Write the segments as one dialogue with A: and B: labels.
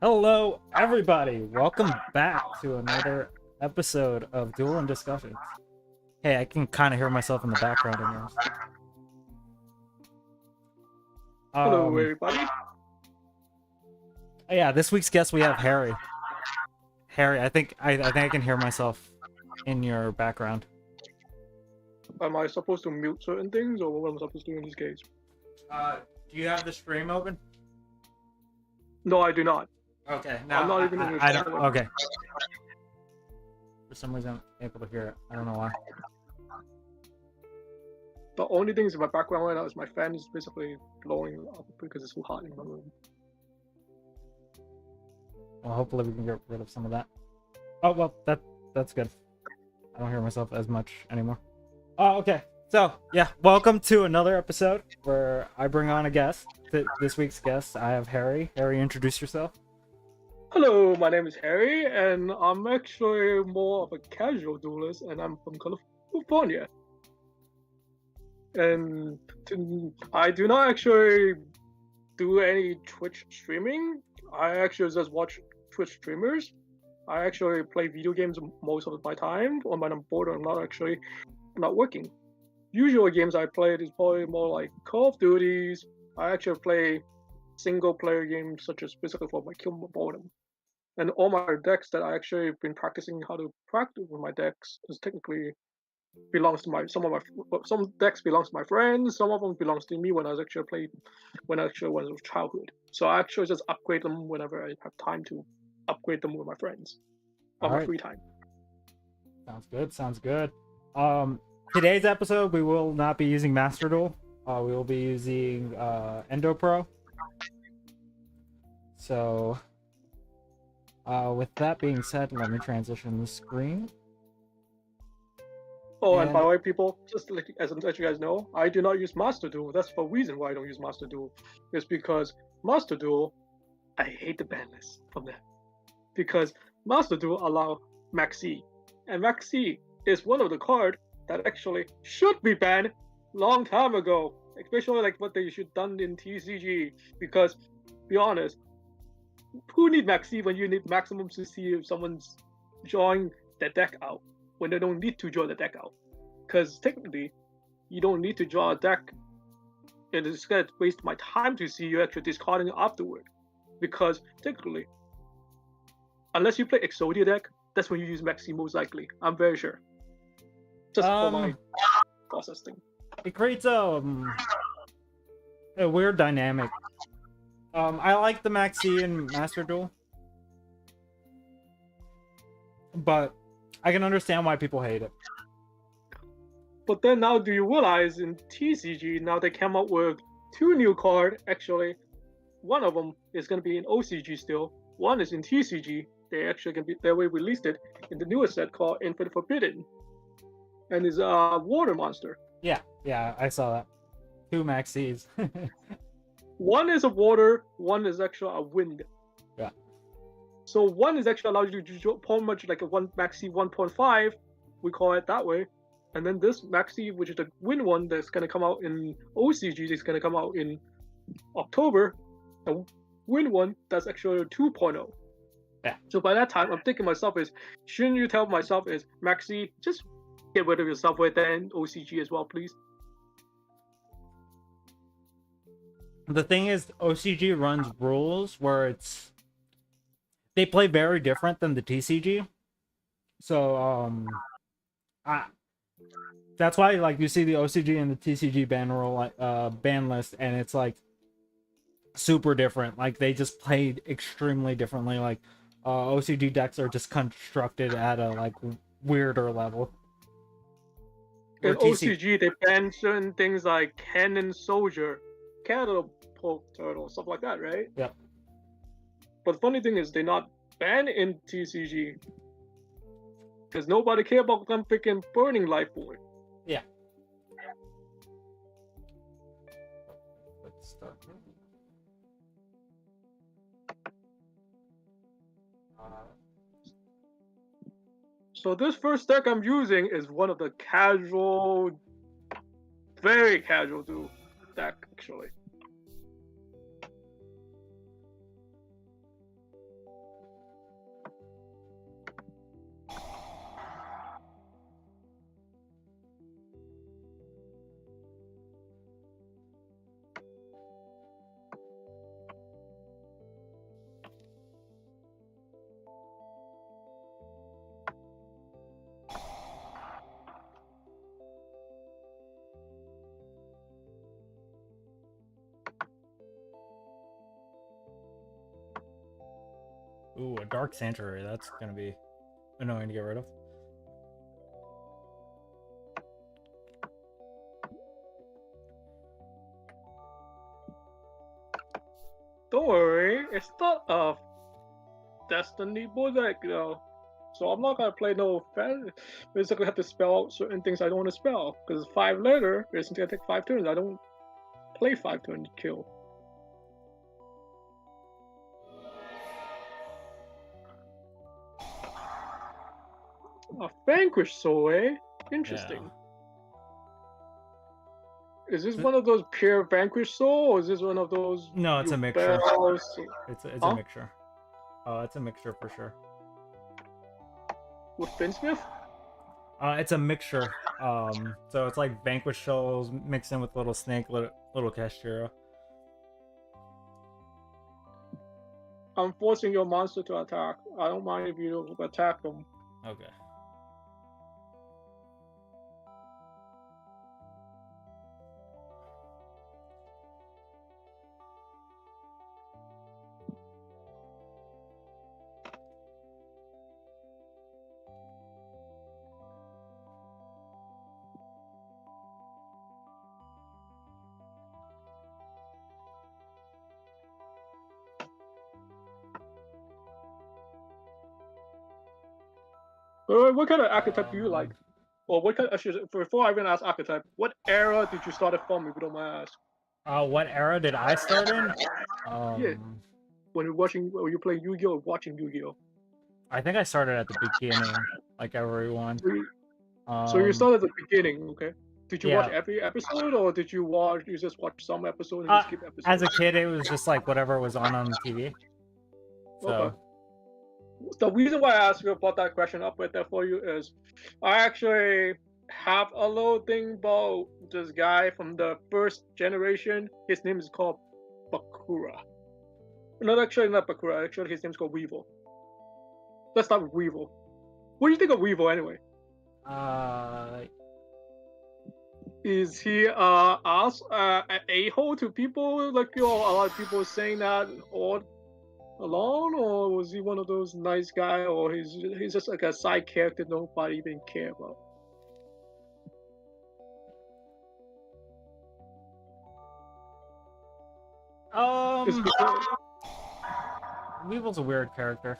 A: Hello, everybody. Welcome back to another episode of Duel and Discussions. Hey, I can kind of hear myself in the background in yours.
B: Hello, everybody.
A: Yeah, this week's guest we have Harry. Harry, I think I can hear myself in your background.
B: Am I supposed to mute certain things, or what am I supposed to do in this case?
A: Do you have the stream open?
B: No, I do not.
A: Okay,
B: I'm not even in
A: I don't. Okay. For some reason, I'm able to hear it. I don't know why.
B: The only thing is in my background right now is my fan is basically blowing up because it's too hot in my room.
A: Well, hopefully we can get rid of some of that. Oh well, that's good. I don't hear myself as much anymore. Oh, okay. So yeah, welcome to another episode where I bring on a guest. This week's guest, I have Harry. Harry, introduce yourself.
B: Hello, my name is Harry, and I'm actually more of a casual duelist, and I'm from California. And I do not actually do any Twitch streaming. I actually just watch Twitch streamers. I actually play video games most of my time when I'm bored or I'm not working. Usual games I played is probably more like Call of Duties. I actually play single player games such as basically for my kill boredom. And all my decks that I actually been practicing how to practice with my decks is technically belongs to some decks belongs to my friends, some of them belongs to me when I was childhood. So I actually just upgrade them whenever I have time to upgrade them with my friends on my free time.
A: Sounds good. Sounds good. Today's episode we will not be using Master Duel. We will be using Endo Pro. So, with that being said, let me transition the screen.
B: Oh, and by the way, people, just as you guys know, I do not use Master Duel. That's the reason why I don't use Master Duel. It's because Master Duel, I hate the ban list from that. Because Master Duel allow Maxi, and Maxi is one of the cards that actually should be banned long time ago. Especially like what they should done in TCG. Because, be honest, who need Maxi when you need maximum to see if someone's drawing their deck out when they don't need to draw the deck out? Because technically, you don't need to draw a deck, and it's gonna waste my time to see you actually discarding it afterward. Because technically, unless you play Exodia deck, that's when you use Maxi most likely. I'm very sure. Just for my process thing.
A: It creates a weird dynamic. I like the Maxi in Master Duel, but I can understand why people hate it.
B: But then now, do you realize in TCG now they came up with two new cards? Actually, one of them is going to be in OCG still. One is in TCG. They actually can be they released it in the newest set called Infinite Forbidden, and is a water monster.
A: Yeah, I saw that. Two Maxis.
B: One is a water, one is actually a wind.
A: Yeah.
B: So one is actually allows you to do pretty much like a one Maxi 1.5, we call it that way. And then this Maxi, which is the wind one that's gonna come out in OCG, is gonna come out in October. The wind one that's actually a 2.0.
A: Yeah.
B: So by that time, I'm thinking myself is, shouldn't you tell myself is Maxi, just get rid of yourself with that in OCG as well, please.
A: The thing is, OCG runs rules where they play very different than the TCG. So that's why like you see the OCG and the TCG ban list, and it's like super different. Like they just played extremely differently. Like OCG decks are just constructed at a like weirder level.
B: In OCG, they ban certain things like Cannon Soldier, Catapult Turtle, stuff like that, right?
A: Yeah.
B: But the funny thing is, they're not banned in TCG because nobody care about them freaking Burning Life Boy.
A: Yeah. Let's start.
B: So this first deck I'm using is one of the casual, very casual deck actually.
A: Ooh, a Dark Sanctuary. That's gonna be annoying to get rid of.
B: Don't worry, it's not a Destiny deck though. So I'm not gonna play no fan. Basically, have to spell out certain things I don't want to spell because 5 letter. It's gonna take 5 turns. I don't play 5 turns to kill. A Vanquish Soul, eh? Interesting.
A: Yeah.
B: Is this one of those pure Vanquish Soul, or is this one of those?
A: No, it's a mixture. It's
B: huh?
A: a mixture. Oh, it's a mixture for sure.
B: With Finsmith?
A: It's a mixture. So it's like Vanquish Souls mixed in with little snake, little Castero.
B: I'm forcing your monster to attack. I don't mind if you attack them.
A: Okay.
B: What kind of archetype do you like? Or what kind of, before I even ask archetype, what era did you start it from, if you don't mind asking?
A: What era did I start in?
B: Yeah. When you're playing Yu-Gi-Oh! Or watching Yu-Gi-Oh!
A: I think I started at the beginning, like everyone.
B: So you started at the beginning, okay? Did you
A: Yeah.
B: watch every episode, or did you just watch some episode and you skip episodes?
A: As a kid, it was just like whatever was on TV. So.
B: Okay. The reason why I asked you about that question up right there for you is I actually have a little thing about this guy from the first generation. His name is called Bakura. No, actually not Bakura. Actually, his name is called Weevil. Let's start with Weevil. What do you think of Weevil anyway? Is he an a-hole to people? Like, a lot of people saying that all alone, or was he one of those nice guy, or he's just like a side character nobody even care about?
A: Weevil's a weird character.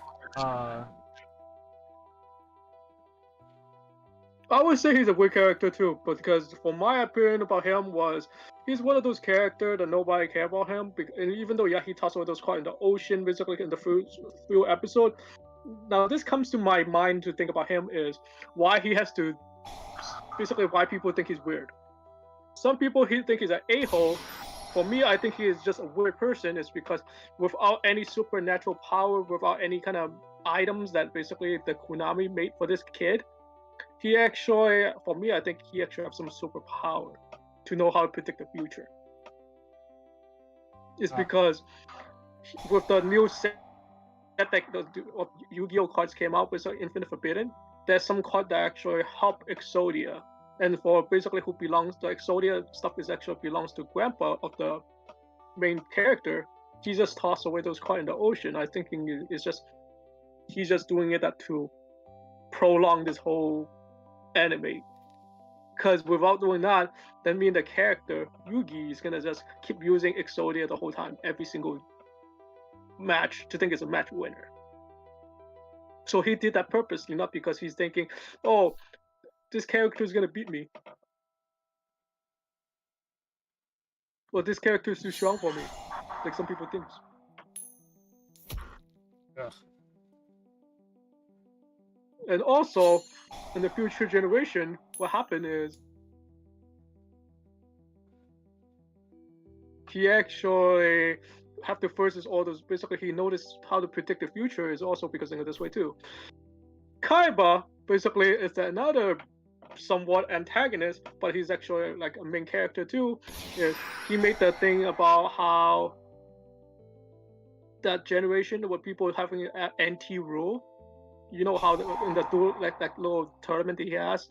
B: I would say he's a weird character too, but because for my opinion about him was he's one of those characters that nobody care about him, and even though he tosses all those cards in the ocean, basically in the few episode. Now this comes to my mind to think about him is why he has to, basically why people think he's weird. Some people think he's an a-hole. For me, I think he is just a weird person. Is because without any supernatural power, without any kind of items that basically the Konami made for this kid, he actually, for me, I think he actually has some superpower to know how to predict the future. It's because with the new set that the Yu-Gi-Oh cards came out with Infinite Forbidden, there's some card that actually help Exodia. And for basically who belongs to Exodia stuff is actually belongs to Grandpa of the main character. He just tossed away those cards in the ocean. I think he's just doing it to prolong this whole anime. Because without doing that, then me and the character Yugi is gonna just keep using Exodia the whole time, every single match, to think it's a match winner. So he did that purposely, not because he's thinking, oh, this character is gonna beat me, or this character is too strong for me, like some people think.
A: Ugh.
B: And also, in the future generation, what happened is he actually have to versus all those. Basically, he noticed how to predict the future is also because of this way too. Kaiba basically is another somewhat antagonist, but he's actually like a main character too. Is he made the thing about how that generation with people having an anti-rule. You know how in the duel, like that little tournament that he has,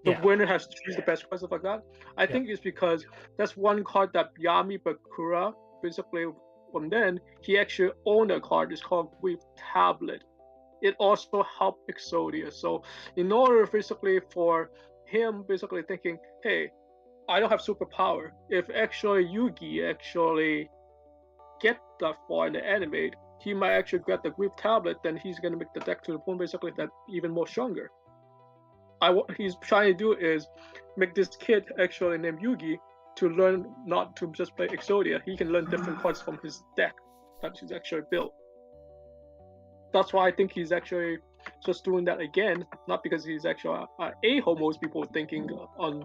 B: the winner has to choose the best card, stuff like that. I think it's because that's one card that Yami Bakura basically from then, he actually owned a card. It's called Grief Tablet. It also helped Exodia. So in order basically for him basically thinking, hey, I don't have superpower. If actually Yugi actually get that far in the anime, he might actually get the Grief Tablet, then he's gonna make the deck to the point basically that even more stronger. What he's trying to do is make this kid actually named Yugi to learn not to just play Exodia. He can learn different cards from his deck that he's actually built. That's why I think he's actually just doing that again, not because he's actually a-hole. Most people are thinking on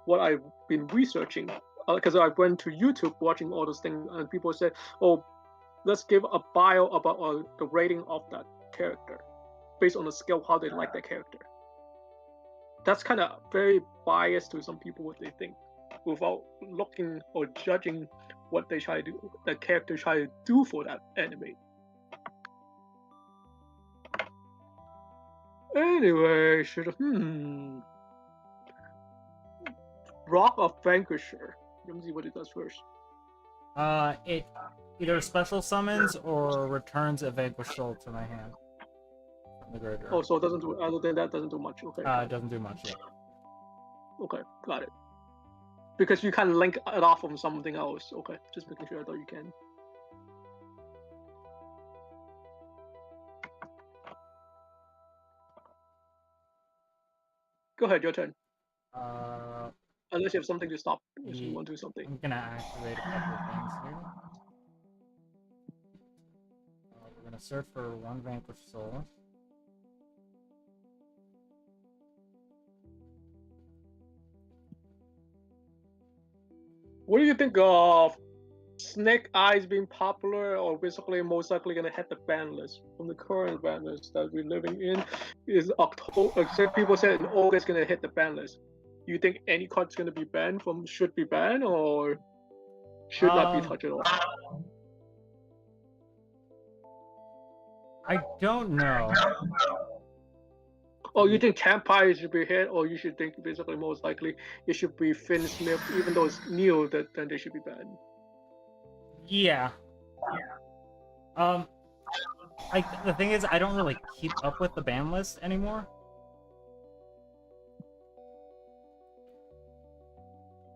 B: what I've been researching, because I went to YouTube watching all those things, and people said, "Oh, let's give a bio about the rating of that character based on the skill, how they like that character." That's kind of very biased to some people what they think, without looking or judging what they try to do, the character try to do for that anime. Anyway, Rock of Vanquisher. Let me see what it does first.
A: It either special summons or returns a vanquished soul to my hand from the graveyard.
B: Oh, so it doesn't do. Other than that, doesn't do much. Okay.
A: It doesn't do much yet.
B: Okay, got it. Because you can link it off from something else. Okay, just making sure. I thought you can. Go ahead, your turn. Unless you have something to stop, if you want to do something.
A: I'm gonna activate a couple of things here. We're gonna search for one vanquished soul.
B: What do you think of Snake Eyes being popular, or basically most likely gonna hit the ban list from the current ban list that we're living in? Is October? People said in August gonna hit the ban list. You think any card's gonna be banned from should be banned or should not be touched at all?
A: I don't know.
B: Oh, you think Campfire should be hit, or you should think basically most likely it should be Finn Smith, even though it's Neo, that then they should be banned.
A: Yeah. The thing is, I don't really keep up with the ban list anymore.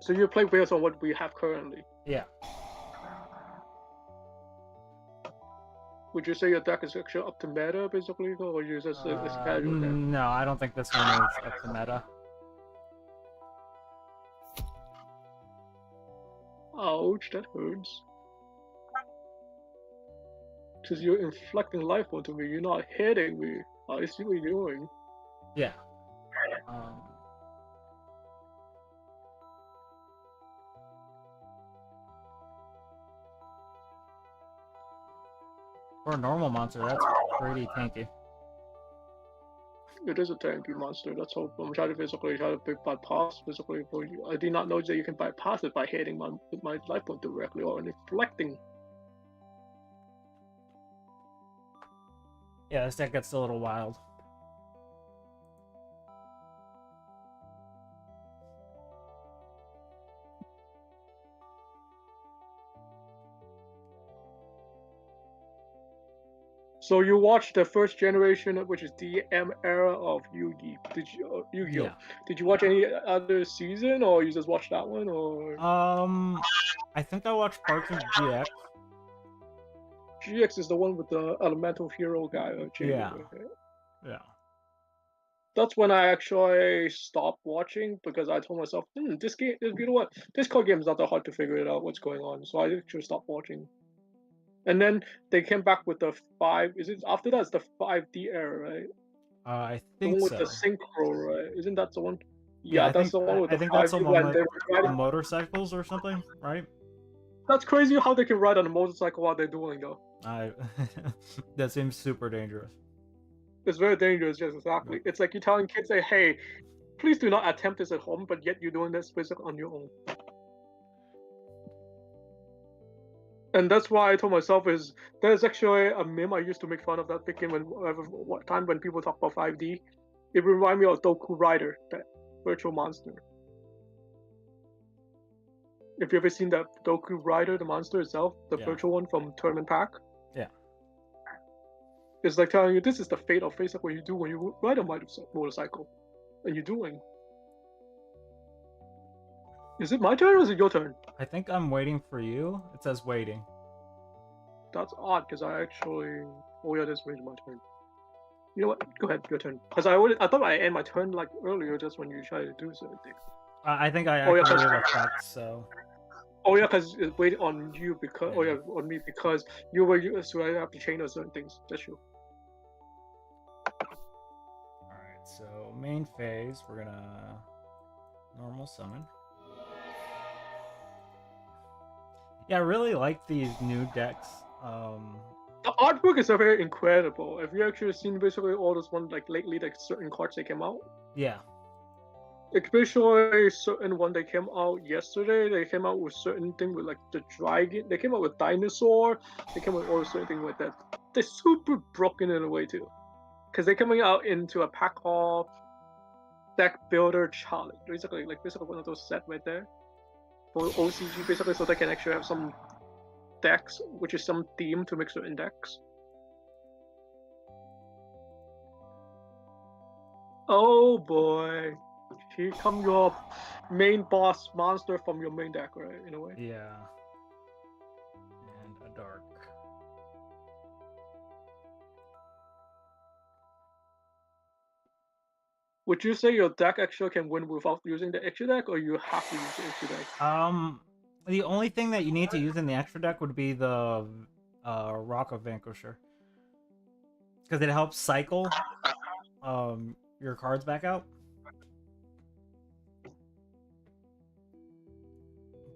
B: So you play based on what we have currently.
A: Yeah.
B: Would you say your deck is actually up to meta, basically, or you just it's casual deck?
A: No, I don't think this one is up to meta.
B: Ouch, that hurts. Because you're inflicting life onto me, you're not hitting me. I see what you're doing.
A: Yeah. For a normal monster, that's pretty tanky.
B: It is a tanky monster. That's how I'm trying to basically bypass basically for you. I did not know that you can bypass it by hitting my life point directly or inflicting.
A: Yeah, this deck gets a little wild.
B: So you watched the first generation, which is DM era of Yu-Gi. Yu-Gi-Oh?
A: Yeah.
B: Did you watch any other season, or you just watched that one, or?
A: I think I watched parts of GX.
B: GX is the one with the elemental hero guy.
A: Yeah. Yeah.
B: That's when I actually stopped watching because I told myself, this game, you know what, this card game is not that hard to figure it out what's going on. So I actually stopped watching. And then they came back with the 5. Is it after that? It's the 5D era, right?
A: I
B: The
A: think
B: one
A: so.
B: with the synchro, right? Isn't that the one?
A: Yeah,
B: that's the one with the 5D.
A: I think that's the one with
B: the
A: the motorcycles or something, right?
B: That's crazy how they can ride on a motorcycle while they're doing though.
A: That seems super dangerous.
B: It's very dangerous, just exactly. It's like you're telling kids, say, hey, please do not attempt this at home, but yet you're doing this basically on your own. And that's why I told myself is there's actually a meme I used to make fun of that thinking what time when people talk about 5D. It reminded me of Doku Rider, that virtual monster. If you ever seen that Doku Rider, the monster itself, the
A: Yeah.
B: virtual one from Tournament Pack,
A: Yeah.
B: it's like telling you this is the fate of face what you do when you ride a motorcycle, and you're doing. Is it my turn or is it your turn?
A: I think I'm waiting for you. It says waiting.
B: That's odd because I actually. Oh yeah, this is my turn. You know what? Go ahead, your turn. Because I thought I end my turn like earlier, just when you try to do certain things.
A: I think I
B: Oh, yeah,
A: activated effects, so.
B: Oh yeah, because it's waiting on you because.
A: Yeah.
B: Oh yeah, on me because you were used, so I have to change certain things. That's true.
A: Alright, so main phase, we're gonna normal summon. Yeah, I really like these new decks.
B: The artwork is very incredible. Have you actually seen basically all those ones like lately, like certain cards that came out?
A: Yeah.
B: Especially certain one that came out yesterday. They came out with certain thing with like the dragon. They came out with dinosaur. They came out with all certain thing like that. They're super broken in a way too, because they're coming out into a pack of deck builder challenge. Basically one of those sets right there for OCG. Basically, so they can actually have some decks, which is some theme to make certain decks. Oh boy. Here come your main boss monster from your main deck, right? In a way.
A: Yeah. And a dark.
B: Would you say your deck actually can win without using the extra deck, or you have to use the extra deck?
A: The only thing that you need to use in the extra deck would be the Rock of Vanquisher. Because it helps cycle your cards back out.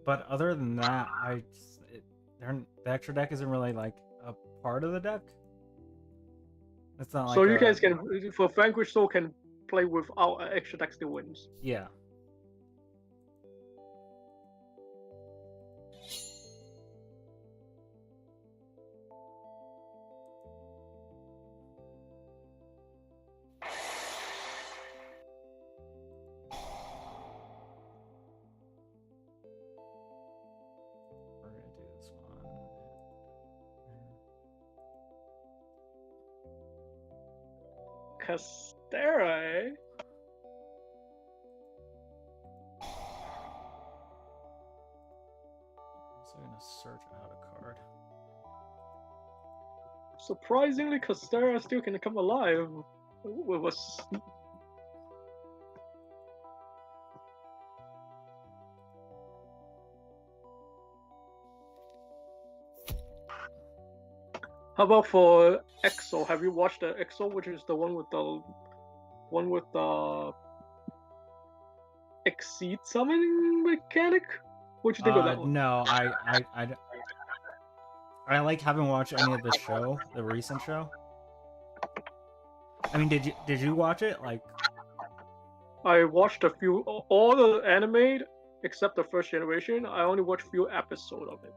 A: But other than that, the extra deck isn't really like a part of the deck. It's not like.
B: So you guys can, for Vanquish Soul, can play without an extra deck still wins.
A: Yeah. We're gonna do this one.
B: Castera, eh?
A: So I'm gonna search out a card.
B: Surprisingly, Castera still can come alive with us. How about for Exo? Have you watched the Exo, which is the one with the exceed summoning mechanic? What'd you think of that one?
A: No, I haven't watched any of the show, the recent show. I mean, did you watch it? Like,
B: I watched a few, all the anime except the first generation. I only watched a few episodes of it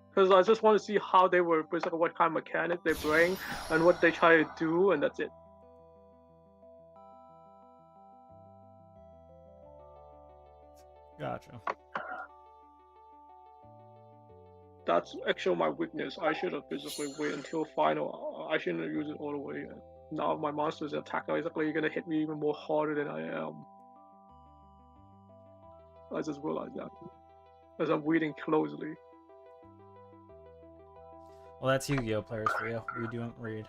B: because I just want to see how they were, basically what kind of mechanic they bring and what they try to do, and that's it.
A: gotcha.
B: That's actually my weakness. I should have basically wait until final. I shouldn't have used it all the way. Now my monster's attack basically gonna hit me even more harder than I am. I just realized that as I'm reading closely.
A: Well, that's Yu-Gi-Oh players for you. We don't read.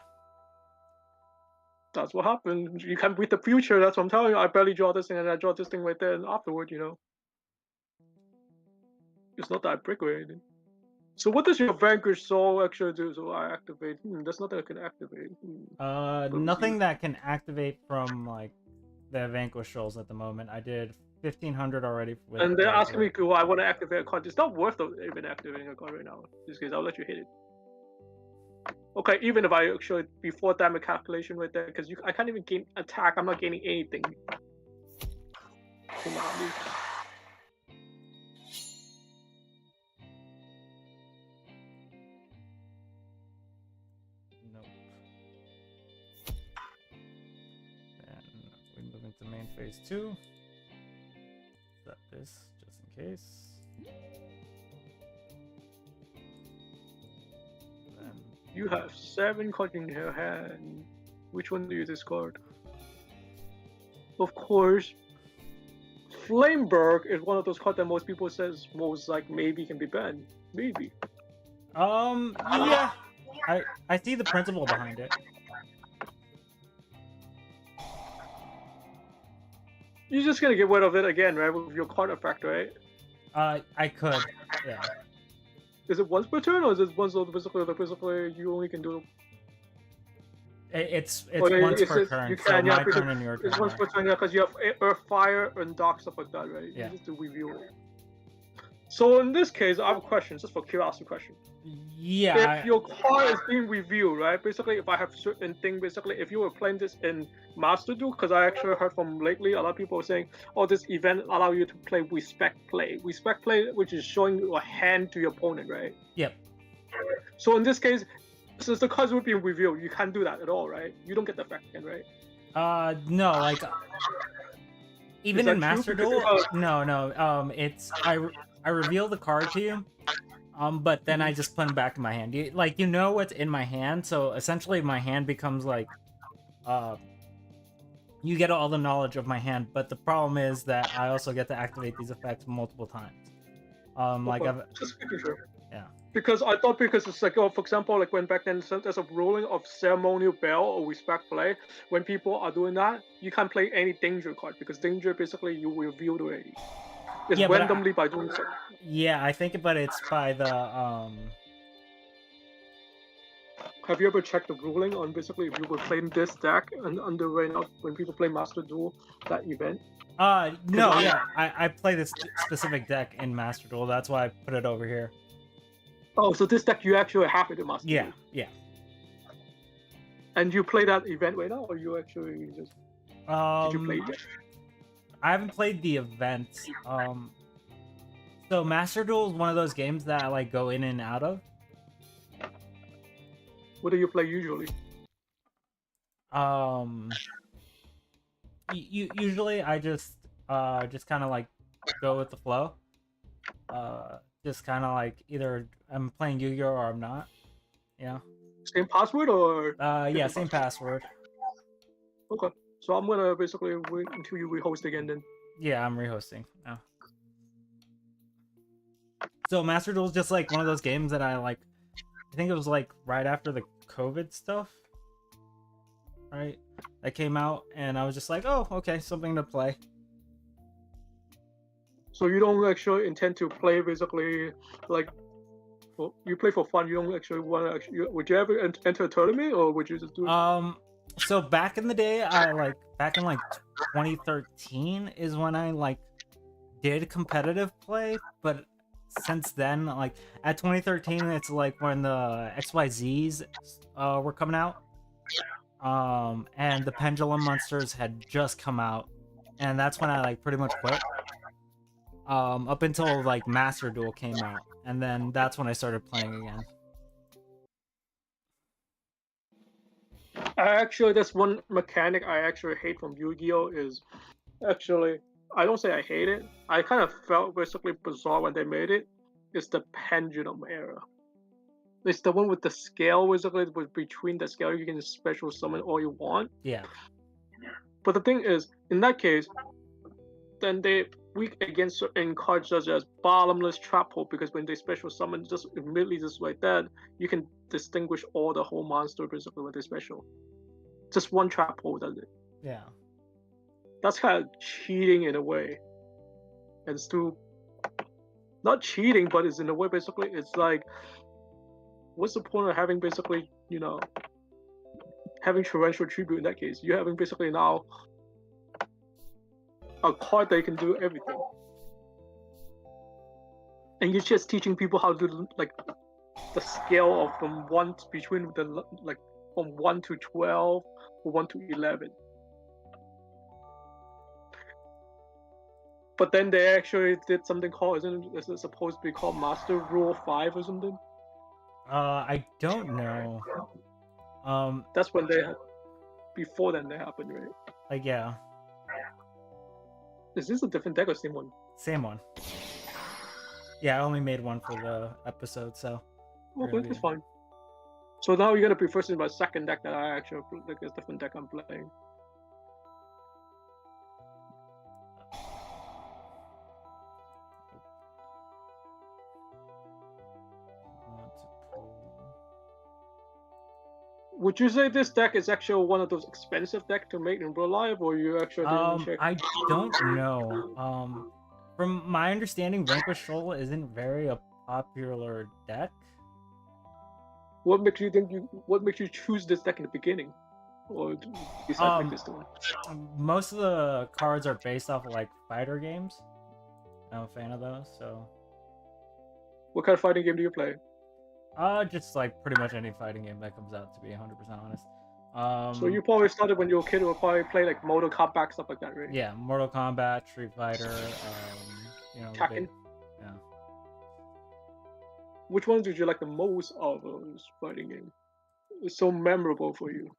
B: That's what happened. You can't read the future. That's what I'm telling you. I barely draw this thing, and I draw this thing right there, and afterward, it's not that I break or anything. So what does your Vanquish Soul actually do? So I activate. That's nothing I can activate.
A: Nothing that can activate from like the Vanquish Souls at the moment. I did 1500 already. With
B: and they're asking me, "Do I want to activate a card?" It's not worth even activating a card right now. In this case, I'll let you hit it. Okay, even if I actually before damage calculation right there, because I can't even gain attack. I'm not gaining anything.
A: Nope. Then we move into main phase 2. Set this just in case.
B: You have 7 cards in your hand. Which one do you discard? Of course, Flameberg is one of those cards that most people says most like maybe can be banned. Maybe.
A: Yeah. I see the principle behind it.
B: You're just gonna get rid of it again, right? With your card effect, right?
A: I could. Yeah.
B: Is it once per turn, or is it once basically you only can do?
A: It's
B: Or
A: once
B: is
A: per
B: it,
A: turn.
B: you
A: So
B: can, yeah,
A: my turn and your turn.
B: it's once per turn, yeah, because you have earth, fire, and dark stuff like that, right?
A: Yeah.
B: You just to review it. So in this case, I have a question, just for curiosity question.
A: Yeah.
B: If your card is being reviewed, right? Basically, if I have certain thing, basically, if you were playing this in Master Duel, because I actually heard from lately, a lot of people are saying, "Oh, this event allow you to play respect play, which is showing your hand to your opponent, right?"
A: Yep.
B: So in this case, since the cards were being revealed, you can't do that at all, right? You don't get the effect again, right?
A: No, like even in
B: true?
A: Master
B: Because
A: Duel, no. It's I reveal the card to you, but then I just put them back in my hand. You know what's in my hand, so essentially my hand becomes like, you get all the knowledge of my hand. But the problem is that I also get to activate these effects multiple times. Like
B: Okay.
A: I've,
B: Just making sure.
A: yeah.
B: Because I thought because it's like, oh, for example, like when back then there's a ruling of ceremonial bell or respect play. When people are doing that, you can't play any danger card because danger basically you revealed already. It's
A: Yeah, but
B: randomly by doing so.
A: Yeah, I think, but it's by the
B: Have you ever checked the ruling on basically if you were playing this deck and under right now when people play Master Duel that event?
A: No, yeah, I play this specific deck in Master Duel. That's why I put it over here.
B: Oh, so this deck you actually have it in Master Duel.
A: Yeah.
B: And you play that event right now, or you actually just did you play it?
A: I haven't played the event. So Master Duel is one of those games that I like go in and out of.
B: What do you play usually?
A: Usually I just kind of like go with the flow. Just kind of like either I'm playing Yu-Gi-Oh or I'm not. Yeah.
B: Same password or?
A: Yeah, same password.
B: Okay, so I'm gonna basically wait until you rehost again then.
A: Yeah, I'm rehosting now. So Master Duel is just like one of those games that I like. I think it was like right after the COVID stuff, right? That came out, and I was just like, oh, okay, something to play.
B: So you don't actually intend to play basically like, well, you play for fun. You don't actually want to actually. Would you ever enter a tournament, or would you just do it?
A: So back in the day, back in like 2013 is when I like did competitive play, but since then, like at 2013, it's like when the XYZs were coming out, and the Pendulum Monsters had just come out, and that's when I like pretty much quit. Up until like Master Duel came out, and then that's when I started playing again.
B: Actually, that's one mechanic I actually hate from Yu-Gi-Oh! Is actually, I don't say I hate it. I kind of felt basically bizarre when they made it. It's the pendulum era. It's the one with the scale, basically, with between the scale you can special summon all you want.
A: Yeah.
B: But the thing is, in that case, then they weak against certain cards such as bottomless trap hole, because when they special summon just immediately just like that, you can distinguish all the whole monster basically with their special. Just one trap hole does it.
A: Yeah.
B: That's kind of cheating in a way. And it's too not cheating, but it's in a way basically it's like, what's the point of having basically, you know, having torrential tribute in that case? You're having basically now a card that can do everything, and you're just teaching people how to do like the scale of from one between the like from 1 to 12 or 1 to 11. But then they actually did something called, is it supposed to be called Master Rule 5 or something?
A: I don't know.
B: That's when they had, before then they happened, right?
A: Like, yeah.
B: Is this a different deck or same one?
A: Same one. Yeah, I only made one for the episode, so.
B: Okay, that's fine. So now you're gonna be first in my second deck that I actually like a different deck I'm playing. Would you say this deck is actually one of those expensive decks to make in real life, or you actually didn't check?
A: I don't know. From my understanding, Vanquish Soul isn't very a popular deck.
B: What makes you think What makes you choose this deck in the beginning, or besides like this one?
A: Most of the cards are based off of like fighter games. I'm a fan of those, so.
B: What kind of fighting game do you play?
A: Just like pretty much any fighting game that comes out, to be 100% honest.
B: So you probably started when you were a kid, or probably play like Mortal Kombat stuff like that, right?
A: Yeah, Mortal Kombat, Street Fighter, you know,
B: Tekken.
A: Yeah.
B: Which ones did you like the most of those fighting games? It's so memorable for you.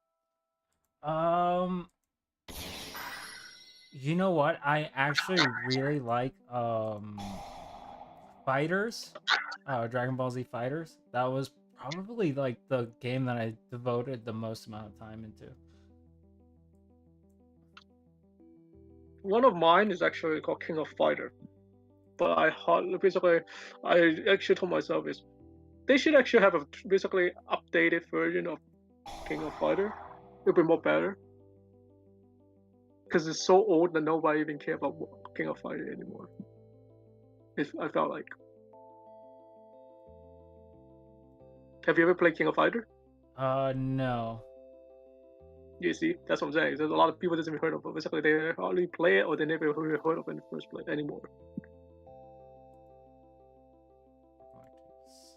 A: You know what? I actually really like Fighters, Dragon Ball Z Fighters. That was probably like the game that I devoted the most amount of time into.
B: One of mine is actually called King of Fighter, but I actually told myself is they should actually have a basically updated version of King of Fighter. It'll be more better because it's so old that nobody even care about King of Fighter anymore. I felt like. Have you ever played King of Fighter?
A: No.
B: You see, that's what I'm saying. There's a lot of people that doesn't even heard of it. Basically, they hardly play it or they never heard of it in the first place anymore.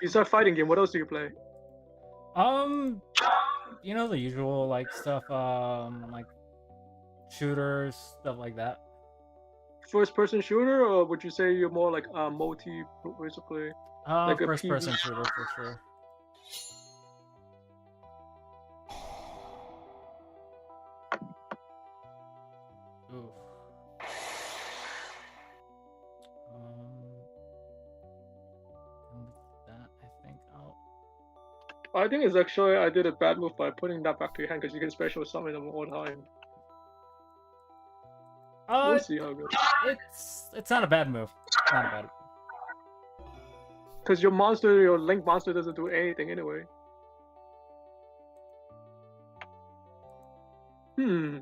B: Besides fighting game, what else do you play?
A: You know, the usual like stuff, like shooters, stuff like that.
B: First person shooter, or would you say you're more like multi, basically? Like
A: First person shooter for sure. Oof. And with that, I think
B: I think it's actually I did a bad move by putting that back to your hand because you can special summon them all the time. We'll see how it goes.
A: It's not a bad move. It's not a bad move.
B: Because your Link monster doesn't do anything anyway.
A: Yeah,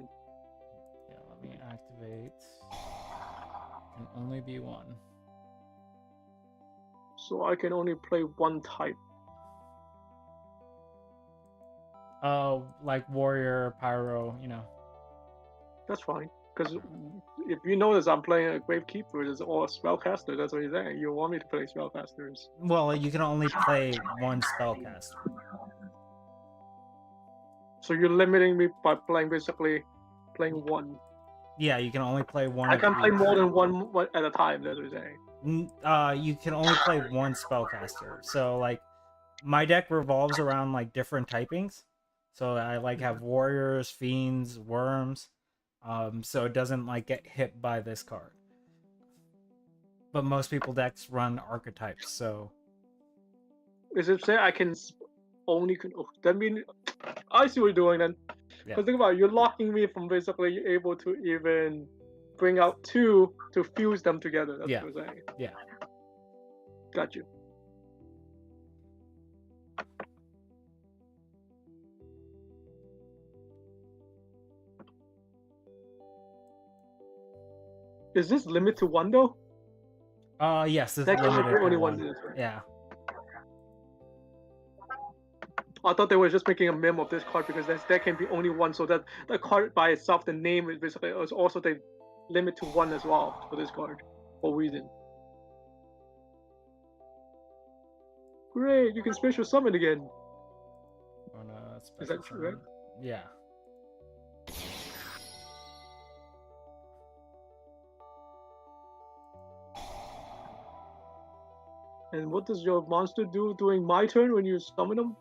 A: let me activate. Can only be one.
B: So I can only play one type.
A: Like warrior, pyro, you know.
B: That's fine. Because if you notice, I'm playing a Gravekeeper. There's all spellcaster. That's what you're saying. You want me to play spellcasters?
A: Well, you can only play one spellcaster.
B: So you're limiting me by basically playing one.
A: Yeah, you can only play one.
B: I can't play more than one at a time. That's what you're saying.
A: You can only play one spellcaster. So like, my deck revolves around like different typings. So I like have warriors, fiends, worms. So it doesn't like get hit by this card. But most people decks run archetypes, so.
B: Is it say I can only? Oh, that mean I see what you're doing then. Because think about it, you're locking me from basically able to even bring out two to fuse them together. That's what I'm saying.
A: Yeah.
B: Got you. Is this limit to one though?
A: Yes, it's
B: limited
A: to
B: only
A: one.
B: Right?
A: Yeah.
B: I thought they were just making a meme of this card because there can be only one, so that the card by itself, the name is basically also they limit to one as well for this card for reason. Great, you can special summon again. Is that true, right?
A: Yeah.
B: And what does your monster do during my turn when you summon them?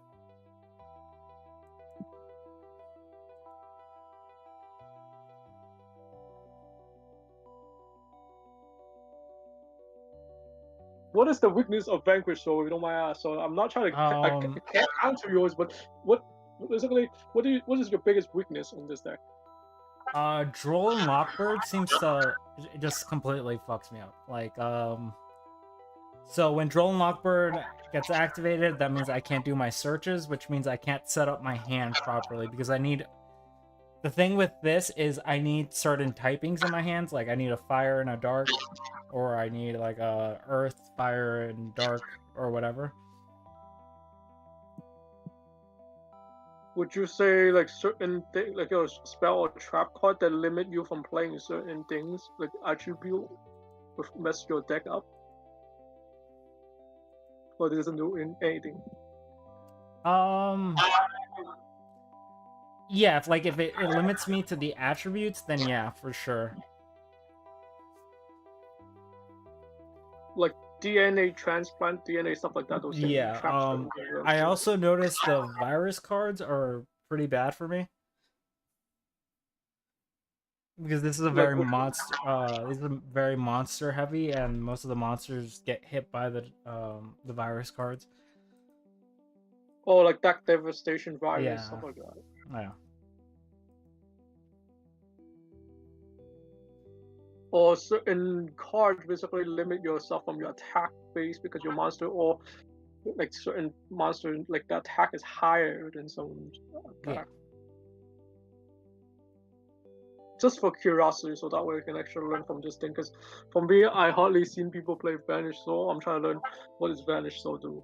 B: what is the weakness of Vanquish? So if you don't mind ask. So I'm not trying to I can't answer yours, but what basically what is your biggest weakness in this deck?
A: Droll and Lockbird seems to it just completely fucks me up. Like, so when Droll and Lockbird gets activated, that means I can't do my searches, which means I can't set up my hand properly because I need. The thing with this is I need certain typings in my hands, like I need a fire and a dark, or I need like a earth, fire, and dark, or whatever.
B: Would you say like certain like a spell or trap card that limit you from playing certain things, like attribute, would mess your deck up? Or it doesn't do anything?
A: Yeah, if it limits me to the attributes, then yeah, for sure.
B: Like DNA transplant, DNA stuff like that. Those things.
A: Yeah. I also noticed the virus cards are pretty bad for me because this is a very this is very monster heavy, and most of the monsters get hit by the virus cards.
B: Oh, like deck devastation virus,
A: Yeah.
B: stuff like that.
A: Yeah.
B: Or certain cards basically limit yourself from your attack base because your monster, or like certain monster, like the attack is higher than some attack. Yeah. Just for curiosity, so that way I can actually learn from this thing. Because for me, I hardly seen people play Vanish Soul. I'm trying to learn what does Vanish Soul do.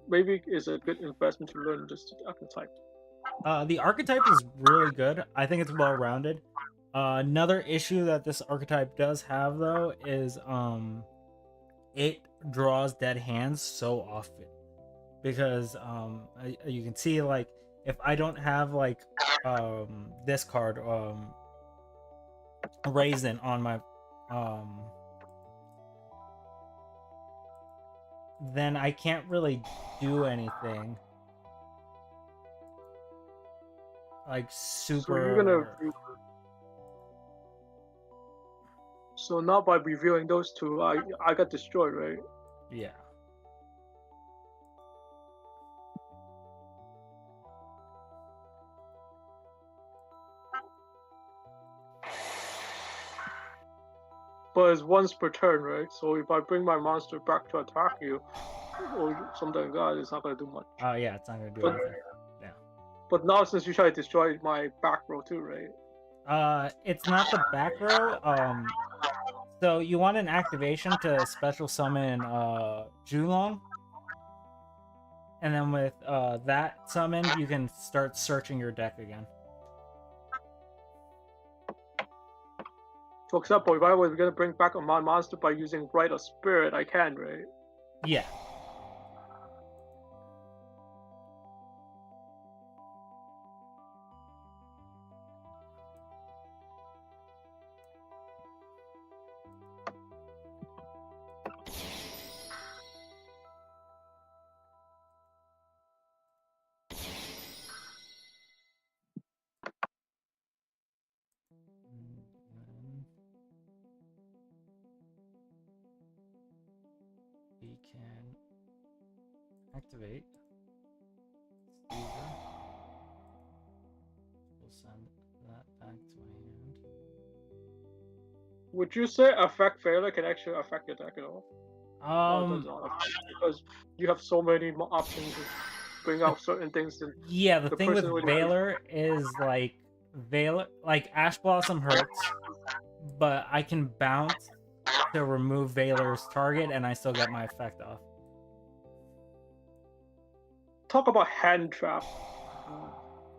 B: Maybe it's a good investment to learn this archetype.
A: The archetype is really good. I think it's well rounded. Another issue that this archetype does have though is it draws dead hands so often because you can see like if I don't have like this card Raisin on my then I can't really do anything like super.
B: So you're gonna. So now by reviewing those two, I got destroyed, right?
A: Yeah.
B: But it's once per turn, right? So if I bring my monster back to attack you, or something like that, it's not gonna do much.
A: Yeah, it's not gonna do anything. Yeah.
B: But now since you try to destroy my back row too, right?
A: It's not the back row. So you want an activation to special summon Julong, and then with that summon, you can start searching your deck again.
B: For example, if I was gonna bring back my monster by using Rite of Spirit, I can, right?
A: Yeah. We can activate Stever. We'll send that back to my hand.
B: Would you say effect failure can actually affect your deck at all? Because you have so many options to bring out certain things.
A: Yeah, the thing with Valor is like Ash Blossom hurts, but I can bounce to remove Valor's target and I still get my effect off.
B: Talk about hand trap.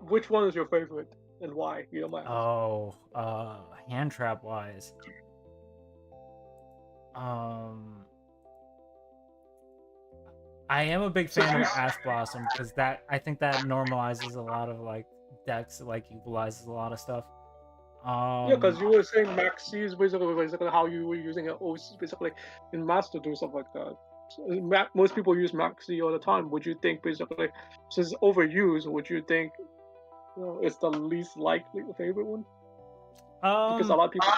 B: Which one is your favorite and why? You don't mind.
A: Oh, hand trap wise. I am a big fan of Ash Blossom because I think that normalizes a lot of like decks, like equalizes a lot of stuff.
B: Yeah, because you were saying Maxi is basically how you were using it, basically in Master do stuff like that. So, most people use Maxi all the time. Would you think basically since it's overused, would you think it's the least likely favorite one? Because a lot of people.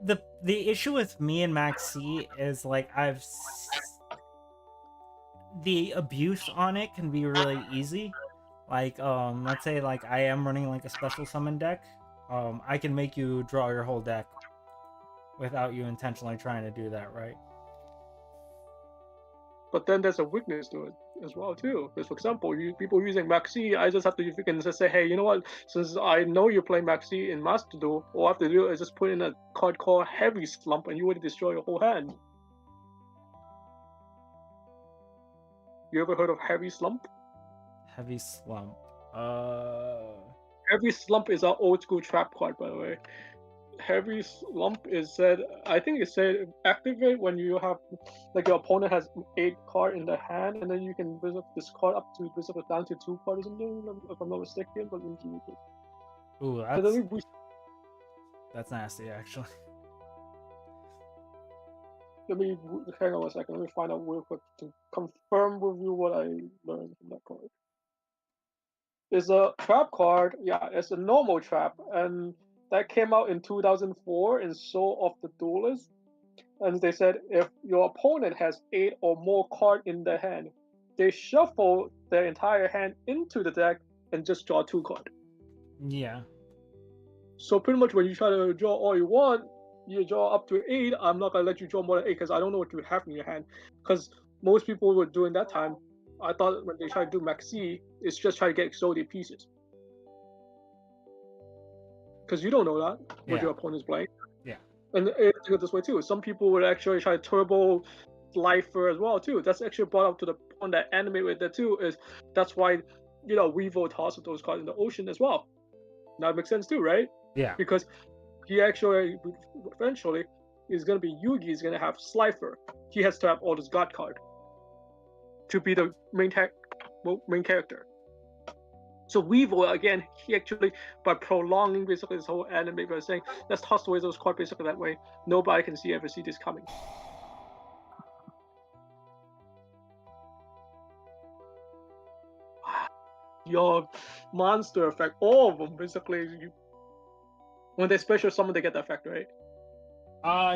A: the issue with me and Max C is like the abuse on it can be really easy. Like let's say like I am running like a special summon deck. I can make you draw your whole deck without you intentionally trying to do that, right?
B: But then there's a weakness to it as well too. Because for example, people using Maxi, I just have to you can just say, hey, you know what? Since I know you're playing Maxi in Master Duel, all I have to do is just put in a card called Heavy Slump, and you would destroy your whole hand. You ever heard of Heavy Slump?
A: Heavy Slump.
B: Heavy Slump is our old school trap card, by the way. Heavy Slump is said, I think it said activate when you have, like your opponent has 8 cards in their hand, and then you can visit this card up to visit it down to 2 cards or something, if I'm not mistaken. But
A: ooh, that's nasty, actually.
B: Let me hang on a second. Let me find out real quick to confirm with you what I learned from that card. It's a trap card. Yeah, it's a normal trap, and that came out in 2004 in Soul of the Duelist. And they said if your opponent has 8 or more cards in their hand, they shuffle their entire hand into the deck and just draw 2 cards.
A: Yeah.
B: So pretty much when you try to draw all you want, you draw up to 8. I'm not gonna let you draw more than 8 because I don't know what you have in your hand. Because most people were doing that time. I thought when they try to do Maxi, it's just try to get exploded pieces. Because you don't know that what your opponent's playing.
A: Yeah.
B: And it goes this way too. Some people would actually try to turbo Lifer as well too. That's actually brought up to the point that anime with that too. Is that's why Weevil tosses those cards in the ocean as well. Now it makes sense too, right?
A: Yeah.
B: Because he actually eventually is gonna be Yugi's gonna have Slifer. He has to have all his God card to be the main character. So Weevil again, he actually by prolonging basically this whole anime by saying let's toss away those cards basically that way nobody can ever see this coming. Your monster effect, all of them basically. When they special summon, they get the effect, right?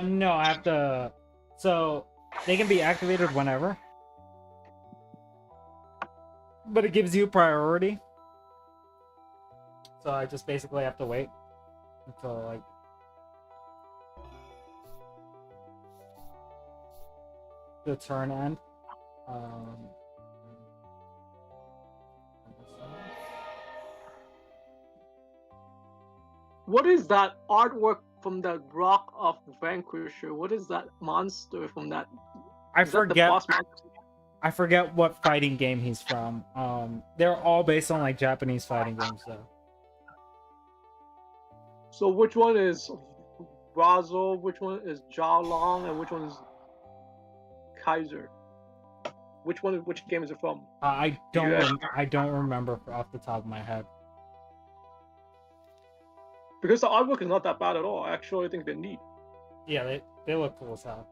A: No, I have to. So they can be activated whenever, but it gives you priority. So I just basically have to wait until like the turn end.
B: What is that artwork from the Rock of Vanquisher? What is that monster from that?
A: I forget what fighting game he's from. They're all based on like Japanese fighting games, though.
B: So which one is Razo? Which one is Zhao Long? And which one is Kaiser? Which game is it from?
A: I don't remember off the top of my head.
B: Because the artwork is not that bad at all. I actually think they're neat.
A: Yeah, they look cool as hell.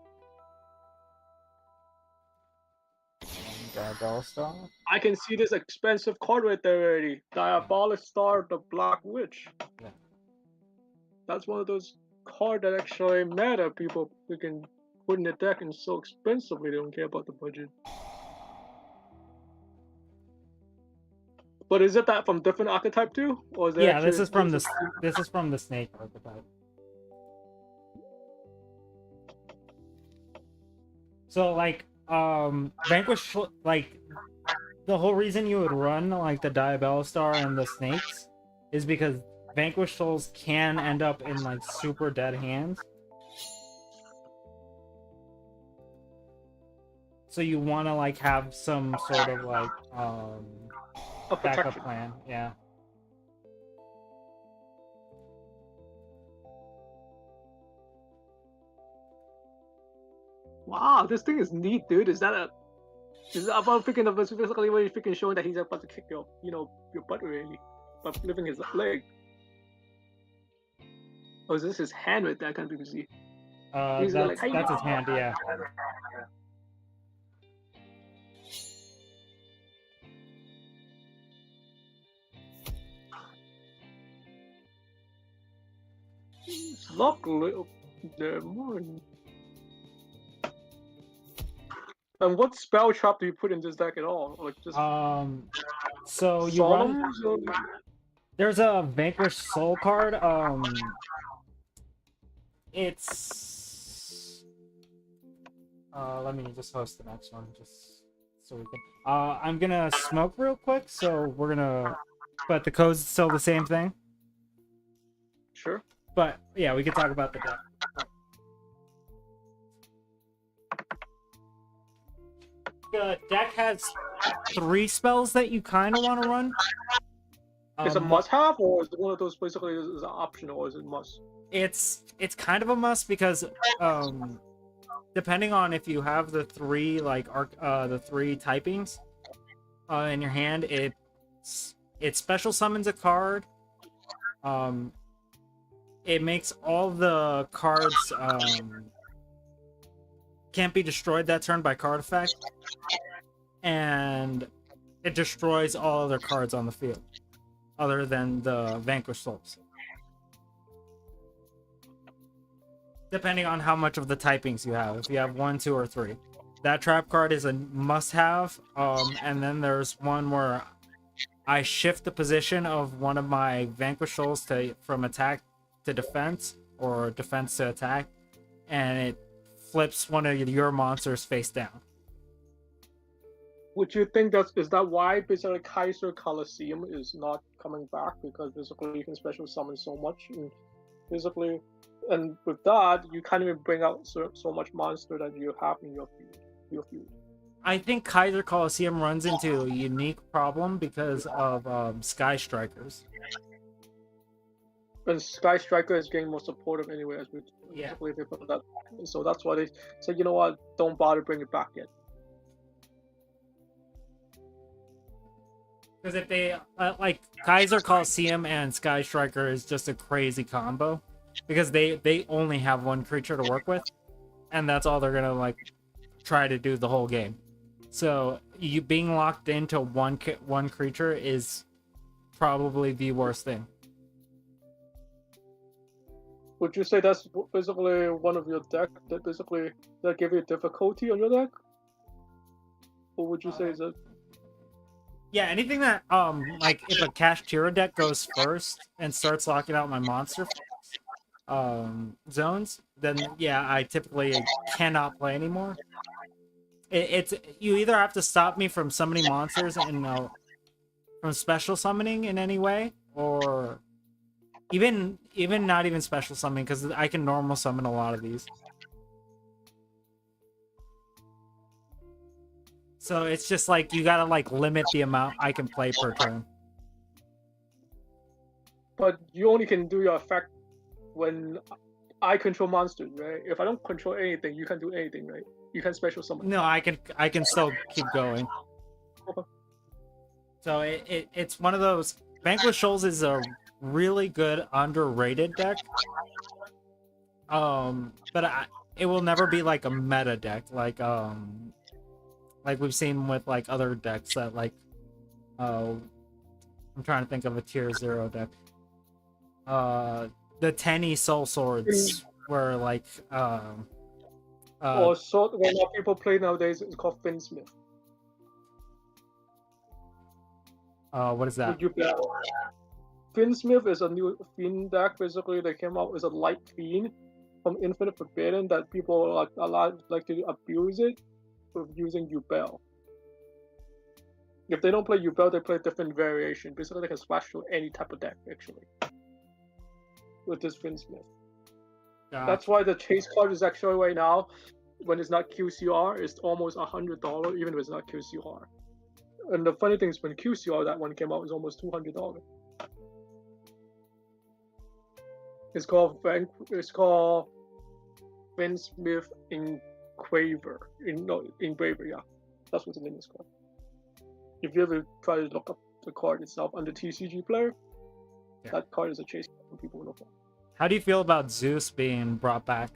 A: Diabolic Star.
B: I can see this expensive card right there already. Diabolic Star, the Black Witch.
A: Yeah.
B: That's one of those cards that actually matter. People who can put in the deck and so expensively they don't care about the budget. But is it that from different archetype too, or is it?
A: Yeah, this is from the snake archetype. So like Vanquish, like the whole reason you would run like the Diabolic Star and the snakes is because Vanquish souls can end up in like super dead hands. So you want to like have some sort of like backup plan, yeah.
B: Wow, this thing is neat, dude. Is that about picking up basically when you're freaking showing that he's about to kick your butt really, by flipping his leg. Oh, is this his hand right there? I can't even see.
A: That's his hand, yeah.
B: Luckily, The moon. And what spell trap do you put in this deck at all? Like just
A: So you run.
B: Solemns or
A: There's a Vanquish Soul card. It's. Let me just host the next one, just so we can. I'm gonna smoke real quick, so we're gonna. But the code's still the same thing.
B: sure.
A: But yeah, we can talk about the deck. The deck has 3 spells that you kind of want to run.
B: Is it must-have, or is it one of those basically is it optional, or is it must?
A: It's kind of a must because depending on if you have the 3 the 3 typings in your hand, it special summons a card. It makes all the cards can't be destroyed that turn by card effect, and it destroys all other cards on the field other than the Vanquish Souls, depending on how much of the typings you have. If you have 1, 2, or 3, that trap card is a must-have. And then there's one where I shift the position of one of my Vanquish Souls from attack to defense, or defense to attack, and it flips one of your monsters face down.
B: Would you think is that why basically Kaiser Coliseum is not coming back, because basically you can special summon so much, and basically, and with that you can't even bring out so much monster that you have in your field.
A: I think Kaiser Coliseum runs into a unique problem because of Sky Strikers.
B: And Sky Striker is getting more supportive anyway, as we basically they put that. So that's why they said, you know what, don't bother bring it back yet.
A: Because if they like Kaiser Coliseum and Sky Striker is just a crazy combo, because they only have 1 creature to work with, and that's all they're gonna like try to do the whole game. So you being locked into one creature is probably the worst thing.
B: Would you say that's basically one of your deck that basically that gave you difficulty on your deck? Or would you say is it?
A: Yeah, anything that like if a Kashtira deck goes first and starts locking out my monster zones, then yeah, I typically cannot play anymore. It's you either have to stop me from summoning monsters and from special summoning in any way, or even not even special summoning, because I can normal summon a lot of these. So it's just like you gotta like limit the amount I can play per turn.
B: But you only can do your effect when I control monsters, right? If I don't control anything, you can't do anything, right? You can special summon.
A: No, I can still keep going.
B: Okay.
A: So it's one of those. Vanquish Souls is a really good underrated deck. But it will never be like a meta deck like we've seen with like other decks that like I'm trying to think of a tier 0 deck. The Tenny Soul Swords were like
B: or so when people play nowadays, it's called Finsmith.
A: What is that?
B: Would you play? Finsmith is a new fiend deck. Basically, they came out as a light fiend from Infinite Forbidden that people like to abuse it with using Yubel. If they don't play Yubel, they play different variation. Basically, they can splash through any type of deck actually with this Finsmith. That's why the chase card is actually right now, when it's not QCR, it's almost $100, even if it's not QCR. And the funny thing is, when QCR that one came out, it was almost $200. It's called Finsmith Engraver. Engraver, yeah, that's what the name is called. If you ever try to look up the card itself under TCG Player, that card is a chase card for people who know.
A: How do you feel about Zeus being brought back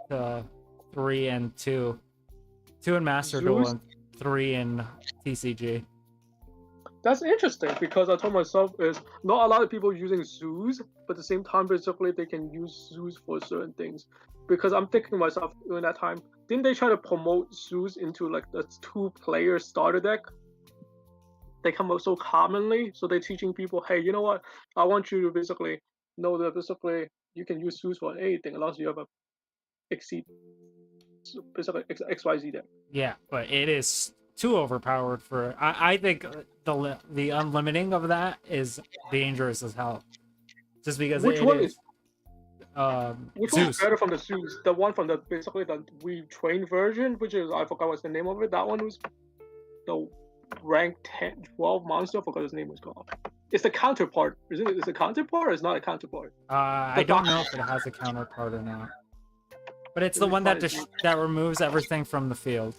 A: to 3 and 2? 2 in Master Duel and 3 in TCG.
B: That's interesting, because I told myself is not a lot of people using Zeus, but at the same time, basically they can use Zeus for certain things. because I'm thinking to myself during that time, didn't they try to promote Zeus into like the 2-player starter deck? They come out so commonly, so they're teaching people, hey, you know what? I want you to basically know that basically you can use Zeus for anything as long as you have a exceed basically XYZ deck.
A: Yeah, but it is too overpowered for. I think the unlimiting of that is dangerous as hell. Just because
B: Which
A: it
B: one is
A: is
B: which one's
A: Zeus.
B: better from the Zeus? The one from the basically the retrained version, which is I forgot what's the name of it. That one was the rank 10, 12 monster. I forgot his name was called. It's the counterpart, isn't it? It's a counterpart or it's not a counterpart?
A: I don't know if it has a counterpart or not. But it's the
B: Let me
A: one that
B: find his name.
A: that removes everything from the field.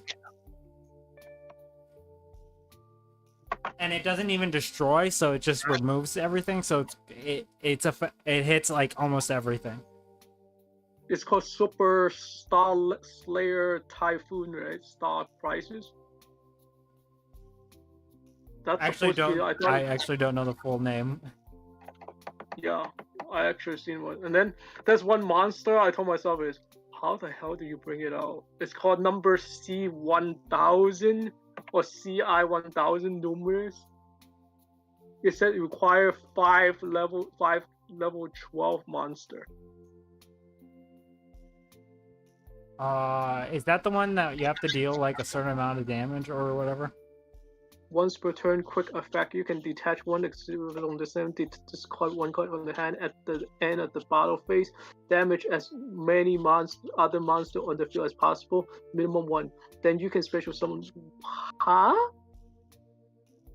A: And it doesn't even destroy, so it just removes everything. So it hits like almost everything.
B: It's called Super Star Slayer Typhoon, right? Star Prices. That's
A: Actually,
B: supposed to be.
A: I actually don't know the full name.
B: Yeah, I actually seen one. And then there's one monster I told myself is, how the hell do you bring it out? It's called number C1000 or CI1000 numerous. It said it require 5 level 12 monster.
A: Is that the one that you have to deal like a certain amount of damage or whatever?
B: Once per turn, quick effect, you can detach one execute on the same discard one card from the hand at the end of the battle phase. Damage as many other monsters on the field as possible. Minimum 1. Then you can special summon. Huh?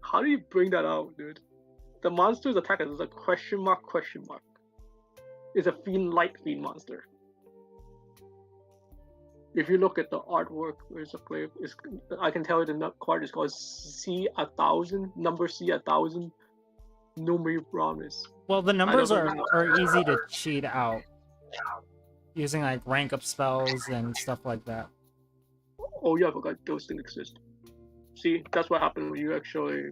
B: How do you bring that out, dude? The monster's attack is a question mark, question mark. It's a light fiend monster. If you look at the artwork, basically, I can tell you the card is called C1000, number C1000, Numeri Promise.
A: Well, the numbers are easy to cheat out using like rank up spells and stuff like that.
B: Oh yeah, I forgot those things exist. See, that's what happened when you actually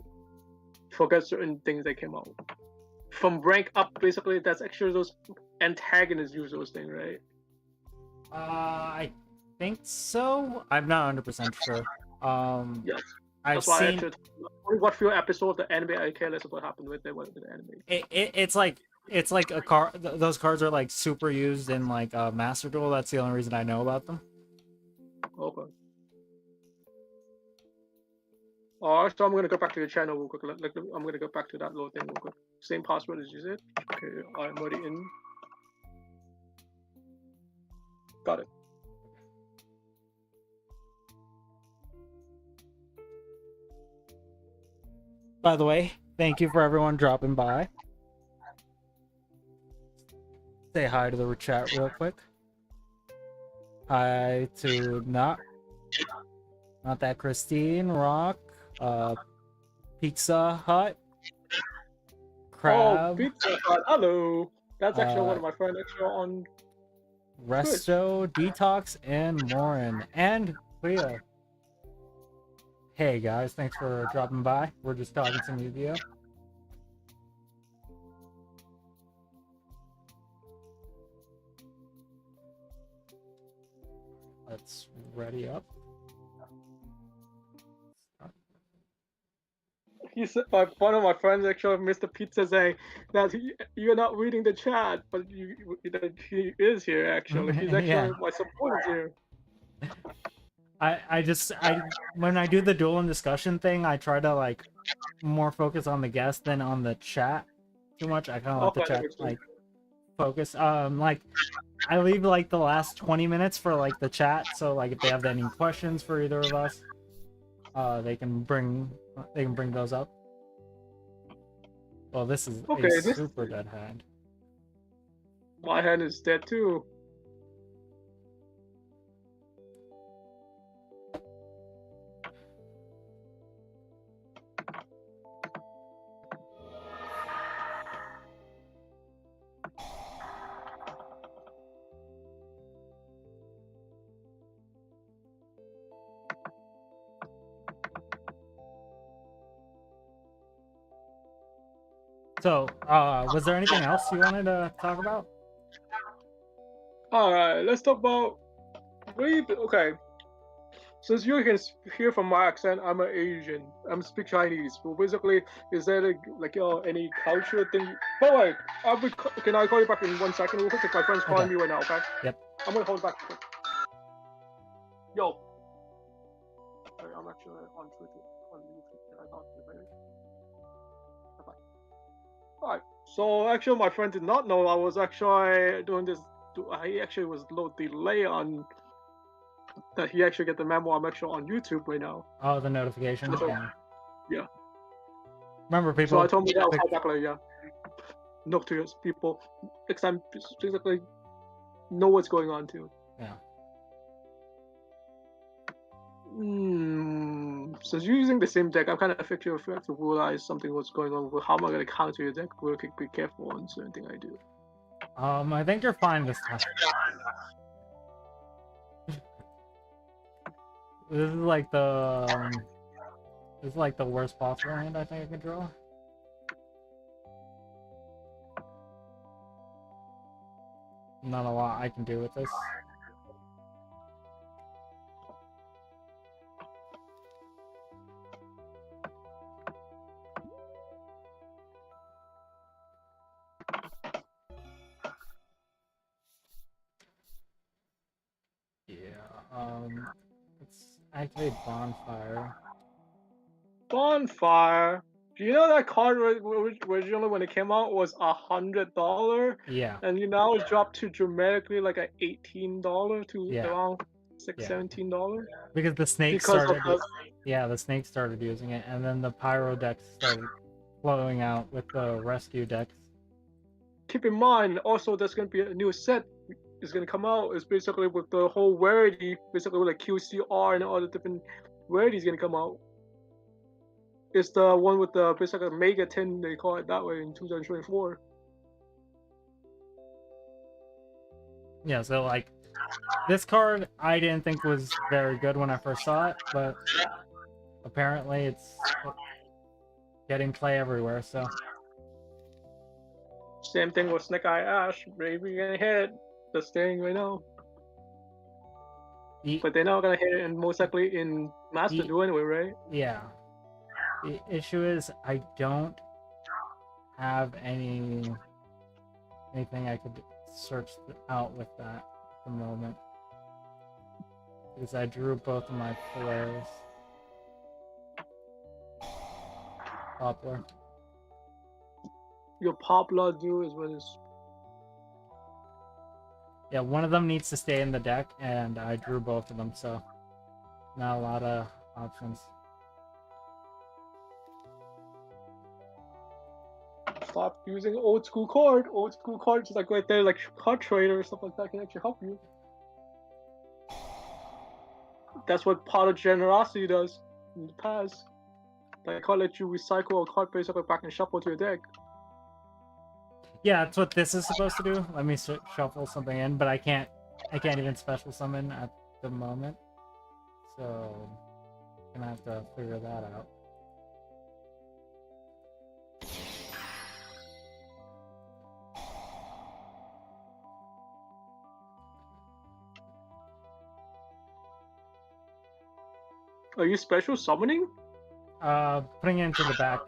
B: forget certain things that came out. From rank up, basically, that's actually those antagonists use those things, right?
A: I think so. I'm not 100% sure.
B: Yes.
A: I've seen.
B: I only watched a few episodes of the anime. I care less what happened with the anime.
A: It's like a card. Those cards are like super used in like Master Duel. That's the only reason I know about them.
B: Okay. Alright, so I'm gonna go back to the channel real quick. I'm gonna go back to that little thing real quick. Same password as you said. Okay, I'm already in. Got it.
A: By the way, thank you for everyone dropping by. Say hi to the chat real quick. Hi to not that Christine, Rock, Pizza Hut, Crab.
B: Oh, Pizza Hut. Hello. That's actually one of my friends actually on
A: Resto, Detox, and Morin, and Cleo. Hey guys, thanks for dropping by. We're just talking some Yu-Gi-Oh. Let's ready up.
B: He said, one of my friends actually, Mr. Pizza, saying that you're not reading the chat, but he is here actually. He's actually
A: Yeah.
B: my support here.
A: I when I do the duel and discussion thing, I try to like more focus on the guest than on the chat too much. I kind of let the chat like focus. Like I leave like the last 20 minutes for like the chat, so like if they have any questions for either of us, they can bring those up. Well, this is a super dead hand.
B: My hand is dead too.
A: So, was there anything else you wanted to talk about?
B: All right, let's talk about. Okay, since you can hear from my accent, I'm an Asian. I'm speak Chinese. But basically, is there any cultural thing? By the way, can I call you back in 1 second real quick? Because my friend's calling
A: Okay.
B: me right now. Okay.
A: Yep.
B: I'm gonna hold back. Quick. Yo. Sorry, I'm actually on Twitter. On YouTube. Can I talk to you later? Bye. All right. So actually, my friend did not know I was actually doing this. He actually was a little delay on that. He actually get the memo. I'm actually on YouTube right now.
A: Oh, the notification.
B: So,
A: Yeah.
B: yeah.
A: Remember, people.
B: So I told me that I'll call back later. Yeah. Look to your people. Next time, basically know what's going on too.
A: Yeah.
B: Since you're using the same deck, I'm kind of affected if you have to realize something what's going on. How am I going to counter your deck? We'll be careful on certain thing I do.
A: I think you're fine this time. This is like the worst possible hand I think I can draw. Not a lot I can do with this. Yeah, let's activate Bonfire.
B: Bonfire. Do you know that card originally when it came out was $100?
A: Yeah.
B: And you now it's dropped to dramatically like a $18 to around $17.
A: Because the snake started. Yeah, the snake started using it, and then the pyro decks started flowing out with the rescue decks.
B: Keep in mind, also there's going to be a new set is going to come out. It's basically with the whole rarity, basically with like QCR and all the different rarities going to come out. It's the one with the basically Mega 10, they call it that way in 2024.
A: Yeah, so like this card I didn't think was very good when I first saw it, but apparently it's getting play everywhere, so.
B: Same thing with Snake Eye Ash. Maybe you're gonna hit it. The thing right now. But they're not gonna hit it, and most likely in Master Duel anyway, right?
A: Yeah. The issue is I don't have anything I could search out with that at the moment. Because I drew both of my players. Poplar.
B: Your Poplar Duel is what is.
A: Yeah, one of them needs to stay in the deck, and I drew both of them, so not a lot of options.
B: Stop using old school card. Old school cards like right there, like card trader or stuff like that can actually help you. That's what part of generosity does in the past. Like, can't let you recycle a card basically back and shuffle to your deck.
A: Yeah, that's what this is supposed to do. Let me shuffle something in, but I can't even special summon at the moment. So, I'm gonna have to figure that out.
B: Are you special summoning?
A: Putting it into the back.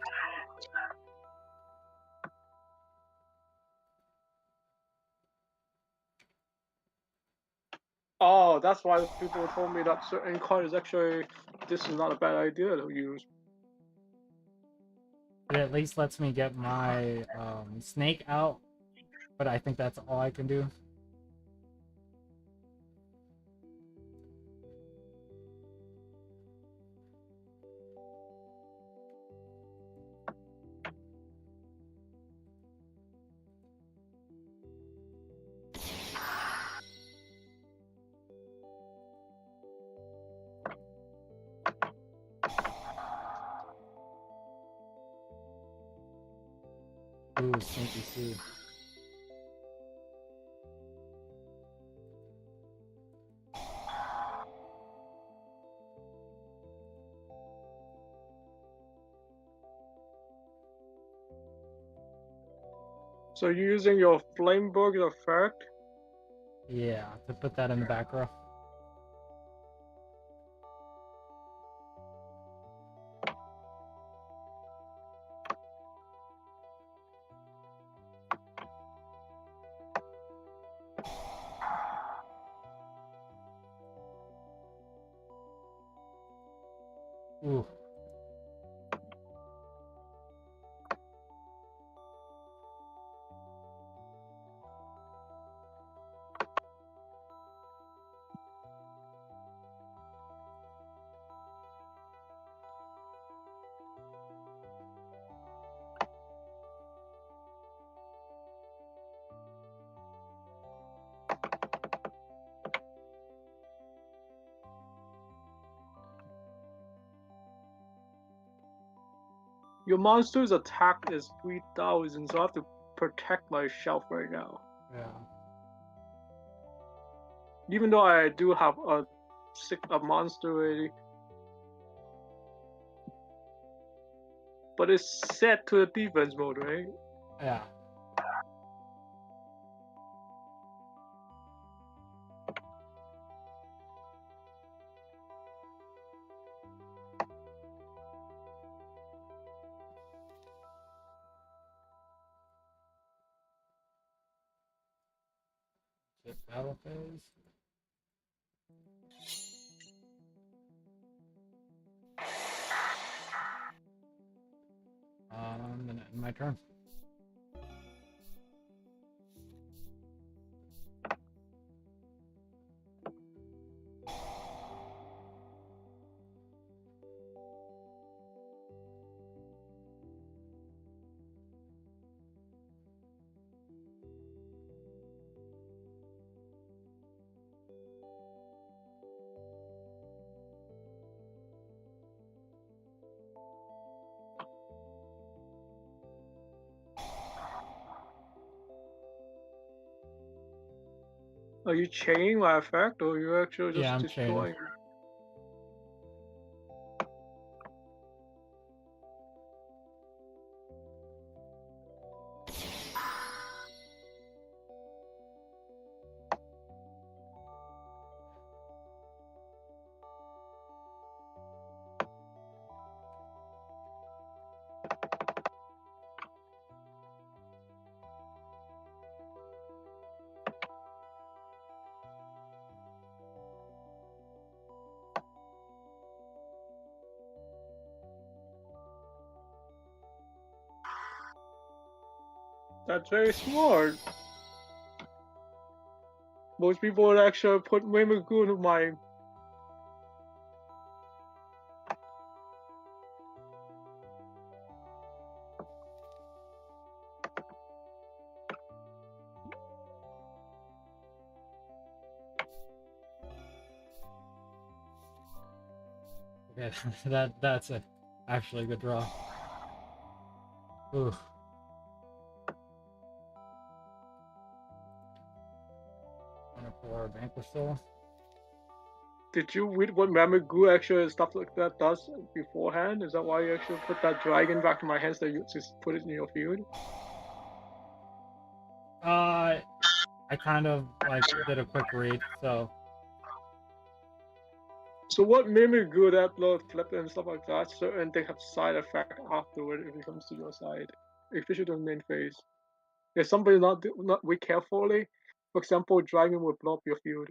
B: Oh, that's why people told me that certain cards actually, this is not a bad idea to use.
A: It at least lets me get my snake out, but I think that's all I can do. Ooh, Stinky Sue.
B: So you're using your Flameburg effect
A: Yeah, to put that in the back row. Ooh.
B: Your monster's attack is 3,000, so I have to protect my shelf right now.
A: Yeah.
B: Even though I do have a monster already. But it's set to the defense mode, right?
A: Yeah. Battle phase. Then end my turn.
B: Are you chaining my effect, or are you actually just
A: Yeah, I'm
B: destroying?
A: chaining.
B: That's very smart. Most people would actually put Mimiku into my.
A: Okay, that's actually a good draw. Ooh. For Vanquish Soul.
B: Did you read what Mimiku actually stuff like that does beforehand? Is that why you actually put that dragon back in my hands that you just put it in your field?
A: I kind of like did a quick read, so.
B: So what Mimiku that blow flip and stuff like that, certain they have side effect afterward if it comes to your side, especially the main phase. If somebody not read carefully, for example, dragon will blow up your field.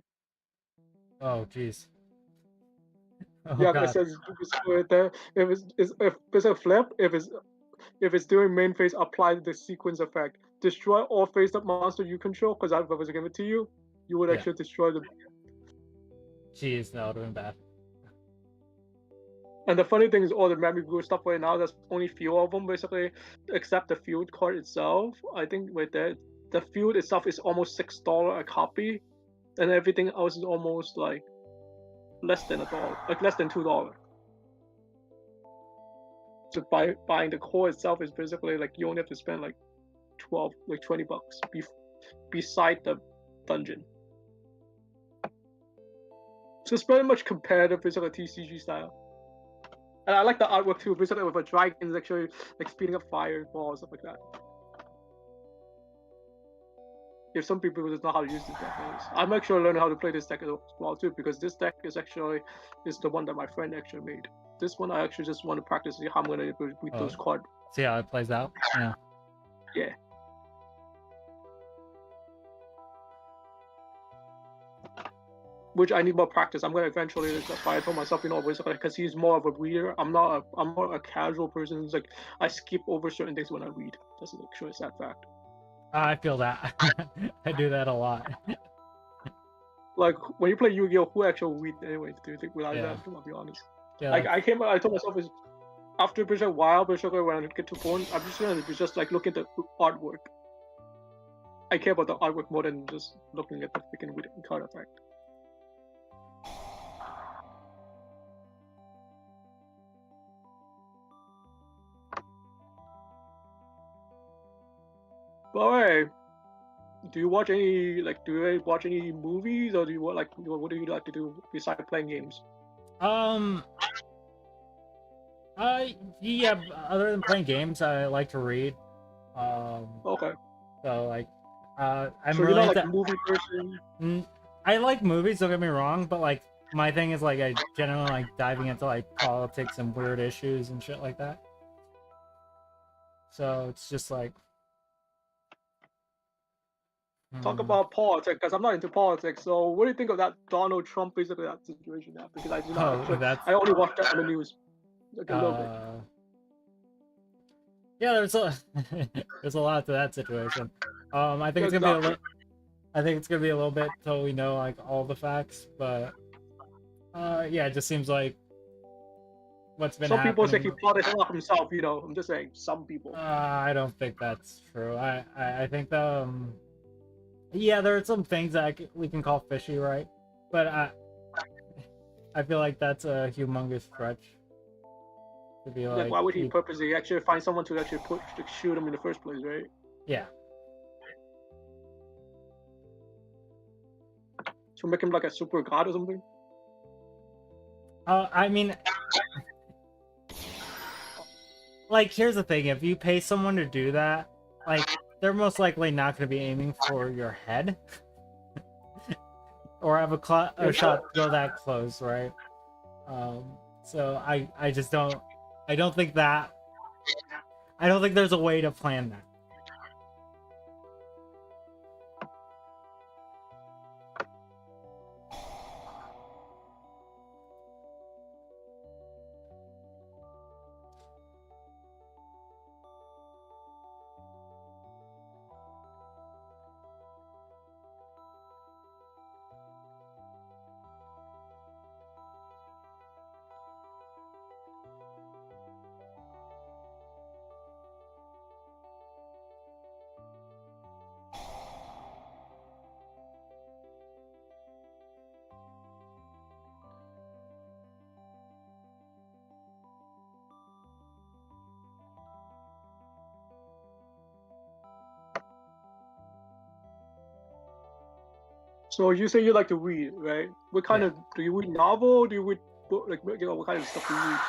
A: Oh, jeez. Oh,
B: Yeah, it
A: God.
B: says right there. If it's a flip, if it's doing main phase, apply the sequence effect. Destroy all face-up monster you control, because I've always given it to you. You would
A: Yeah.
B: actually destroy the.
A: Jeez, that would have been bad.
B: And the funny thing is, all the Mamigu stuff right now, there's only few of them basically, except the field card itself. I think with that, the field itself is almost $6 a copy, and everything else is almost like less than $1, like less than $2. So buying the core itself is basically like you only have to spend like 20 bucks beside the dungeon. So it's very much competitive, basically TCG style. And I like the artwork too, basically with a dragon actually like speeding up fire and fall and stuff like that. if some people does not know how to use this deck, I'm actually learning how to play this deck as well too, because this deck is the one that my friend actually made. This one I actually just want to practice see how I'm gonna beat those cards.
A: See how it plays out. Yeah.
B: Yeah. Which I need more practice. I'm gonna eventually. That's why I told myself, basically, because he's more of a reader. I'm more a casual person. Who's like I skip over certain things when I read. That's actually a sad fact.
A: I feel that. I do that a lot.
B: Like when you play Yu-Gi-Oh, who actually read anyways? Do you think without that? I'll be honest.
A: Yeah.
B: Like I told myself is after a while, basically when I get to phone, I'm just gonna be just like looking at the artwork. I care about the artwork more than just looking at the freaking card effect. But hey, do you watch any movies, or do you what do you like to do besides playing games?
A: Yeah, other than playing games, I like to read.
B: Okay.
A: So like, I'm
B: so
A: really
B: you're not like a movie person?
A: I like movies, don't get me wrong, but like my thing is like I generally like diving into like politics and weird issues and shit like that. So it's just like
B: talk about politics, because I'm not into politics. So what do you think of that Donald Trump, basically that situation now? Because I do not. I only watch that on the news, like a little bit.
A: Yeah, there's a there's a lot to that situation. I think it's gonna be a little. I think it's gonna be a little bit till we know like all the facts, but yeah, it just seems like what's been happening.
B: Some people say he plotted it off himself. I'm just saying some people.
A: I don't think that's true. I think yeah, there are some things that we can call fishy, right? But I feel like that's a humongous stretch. To be like
B: why would he purposely actually find someone to actually shoot him in the first place, right?
A: Yeah.
B: To make him like a super god or something?
A: I mean, like, here's the thing: if you pay someone to do that, like, they're most likely not going to be aiming for your head, or have a shot go that close, right? So I just don't. I don't think there's a way to plan that.
B: So you say you like to read, right? What kind of do you read novel? Do you read book? What kind of stuff do you read?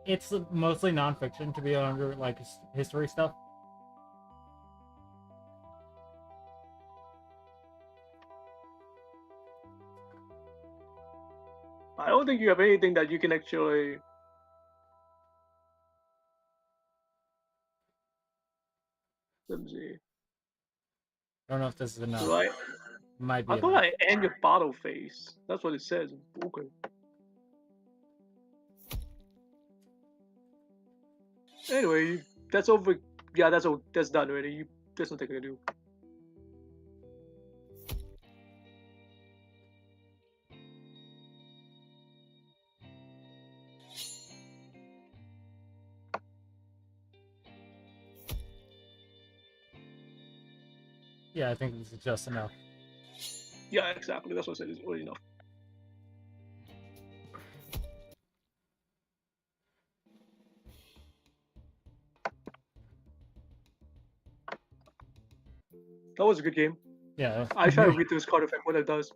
A: It's mostly nonfiction, to be under like history stuff.
B: I don't think you have anything that you can actually. Let me see.
A: I don't know if this is enough.
B: Right.
A: Might be.
B: I thought I end your bottle face. That's what it says. Okay. Anyway, that's over. Yeah, that's done already. There's nothing to do.
A: Yeah, I think this is just enough.
B: Yeah, exactly. That's what I said. It's already enough. That was a good game.
A: Yeah.
B: I try to read this card effect when it does.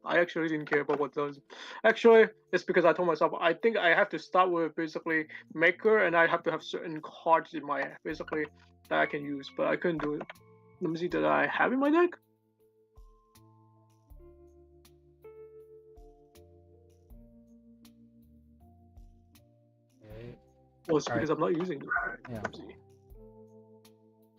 B: I actually didn't care about what does. Actually, it's because I told myself I think I have to start with basically Maker, and I have to have certain cards in my basically that I can use, but I couldn't do it. Let me see, that I have in my deck?
A: Okay.
B: Well, it's
A: All
B: because
A: right.
B: I'm not using it.
A: Yeah.
B: Let me see.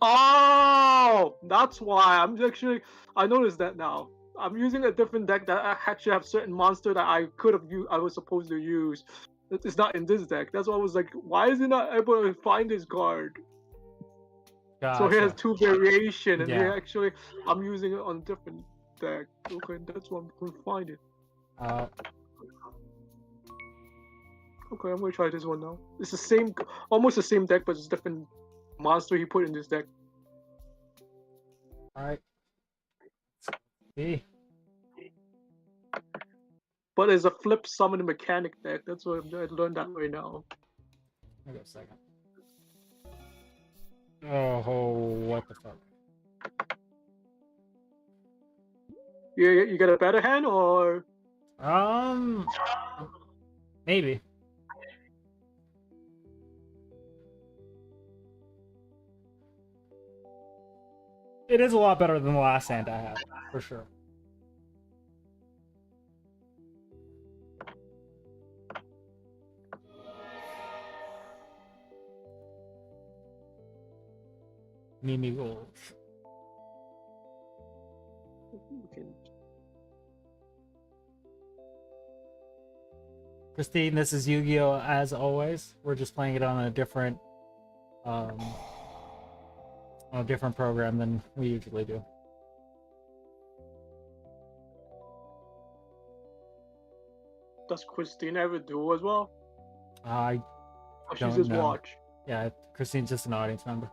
B: Oh, that's why I'm actually. I noticed that now. I'm using a different deck that I actually have certain monster that I could have used. I was supposed to use. It's not in this deck. That's why I was like, why is he not able to find this card? So he has
A: Gotcha.
B: two variation, and
A: Yeah.
B: here actually I'm using it on a different deck. Okay, that's why I'm going to find it.
A: Uh,
B: Okay, I'm gonna try this one now. It's the same, almost the same deck, but it's different monster he put in this deck.
A: all right. See.
B: But it's a flip summon mechanic deck. That's what I learned that right now.
A: Give me a second. Oh, what the fuck?
B: You got a better hand or?
A: Um, maybe. It is a lot better than the last hand I had, for sure. Mimi goals. Christine, this is Yu-Gi-Oh! As always. We're just playing it on a different, um, on a different program than we usually do.
B: Does Christine ever do as well?
A: I
B: Or she's
A: don't
B: just
A: know.
B: watch?
A: Yeah, Christine's just an audience member.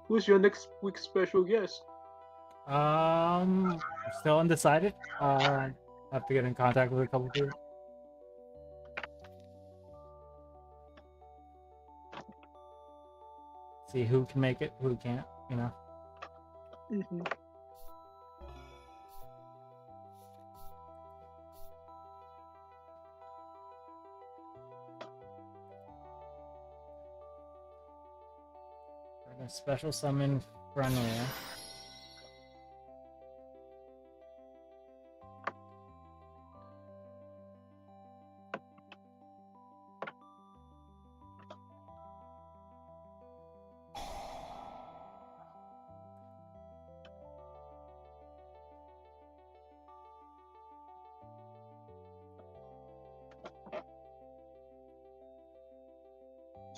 B: Who's your next week's special guest?
A: Still undecided. Have to get in contact with a couple people. See who can make it, who can't, you know.
B: Mm-hmm.
A: We're gonna special summon Frenway.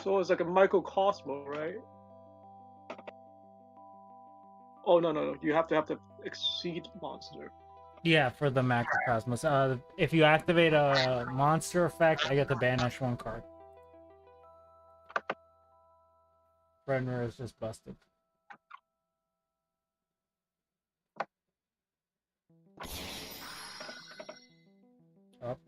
B: So it's like a microcosmo, right? Oh no! You have to exceed monster.
A: Yeah, for the Macrocosmos. If you activate a monster effect, I get to banish one card. Brenner is just busted. Up.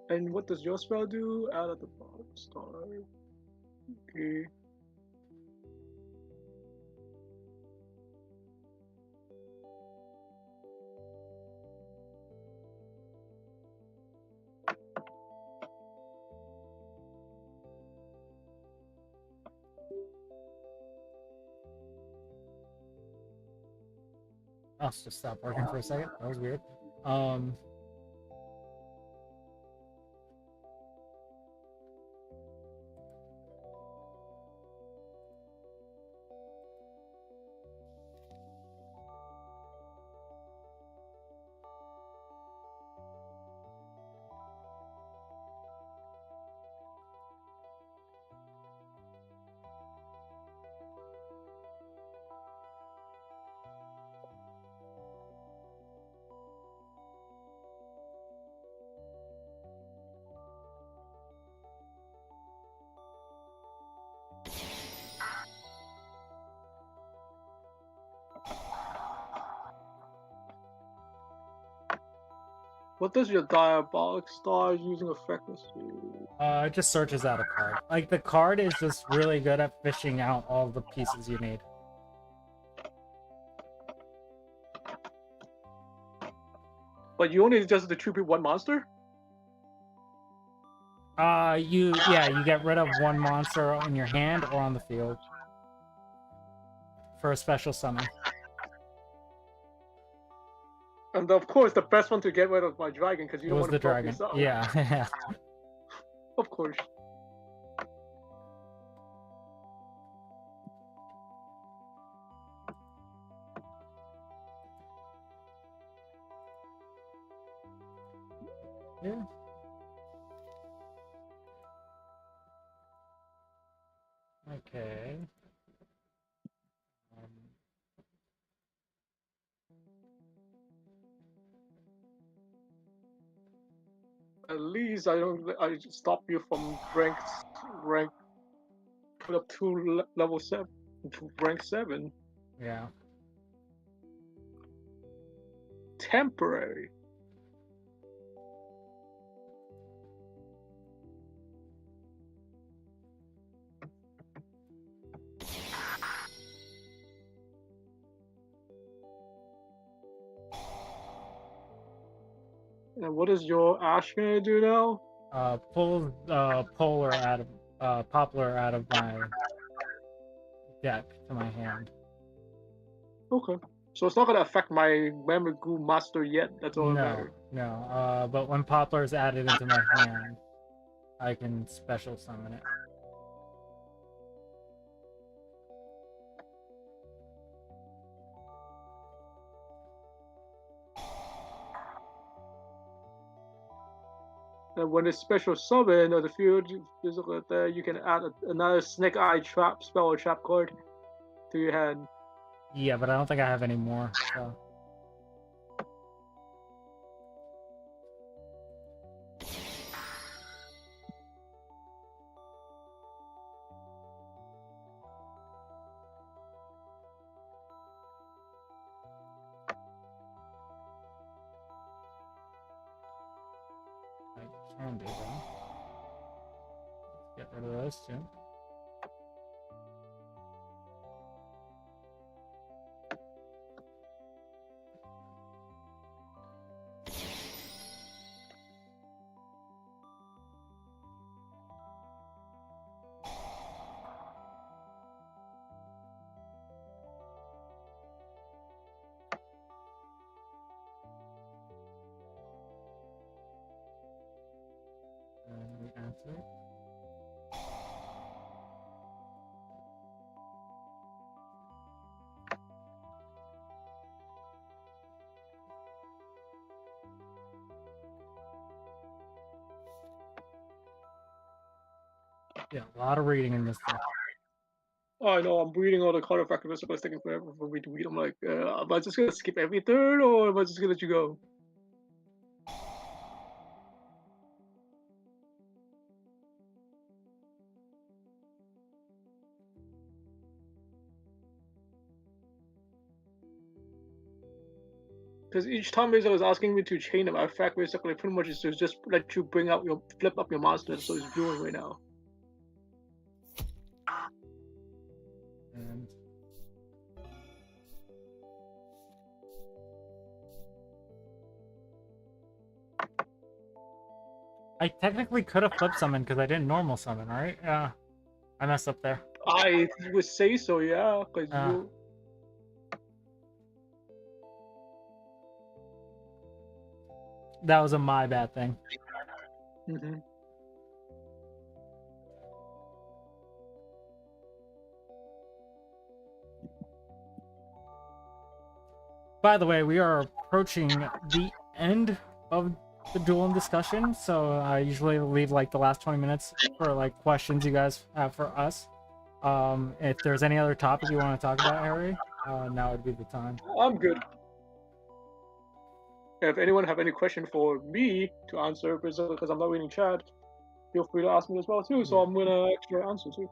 B: And what does your spell do? Out of the box star. Okay.
A: I'll just stop working for a second. That was weird.
B: What does your diabolic star using effectiveness do?
A: It just searches out a card. Like, the card is just really good at fishing out all the pieces you need.
B: But you only just distribute one monster?
A: You get rid of one monster in your hand or on the field for a special summon.
B: And of course, the best one to get rid of my dragon because you
A: It
B: don't
A: was
B: want
A: the
B: to fuck
A: dragon.
B: yourself.
A: Yeah.
B: Of course.
A: Yeah. Okay.
B: At least I stop you from rank put up to level 7 to rank 7.
A: Yeah.
B: Temporary. And what is your Ash gonna do now?
A: Pull Poplar out of my deck to my hand.
B: Okay. So it's not gonna affect my Mamagu master yet. That's all that matters.
A: No. But when Poplar is added into my hand, I can special summon it.
B: And when it's special summon or the field physical there, you can add another Snake Eye trap spell or trap card to your hand.
A: Yeah, but I don't think I have any more. So. I can do that. Get rid of those two. And we answer. Yeah, a lot of reading in this thing.
B: Oh, I know, I'm reading all the card effectiveness, but it's taking forever for me to read. I'm like, am I just gonna skip every turn or am I just gonna let you go? Because each time Razor was asking me to chain them, I fact basically pretty much is to just let you flip up your monster, so it's doing right now.
A: And I technically could have flip summoned because I didn't normal summon, right? Yeah, I messed up there.
B: I would say so, yeah, because you.
A: That was a my bad thing.
B: Mm-hmm.
A: By the way, we are approaching the end of the Duel and Discussion, so I usually leave like the last 20 minutes for like questions you guys have for us. If there's any other topic you want to talk about, Harry, now would be the time.
B: I'm good. If anyone have any question for me to answer, because I'm not reading chat, feel free to ask me as well too. So
A: Yeah.
B: I'm gonna actually answer too.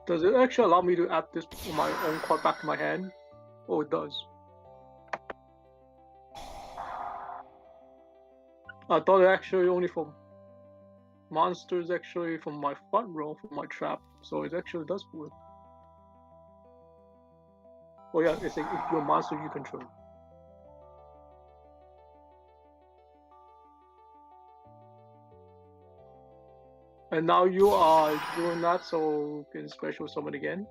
B: Does it actually allow me to add this my own card back to my hand? Oh, it does. I thought it actually only for monsters, actually from my front row, from my trap. So it actually does work. Oh yeah, it's like if your monster you control. And now you are doing that, so you can special summon again.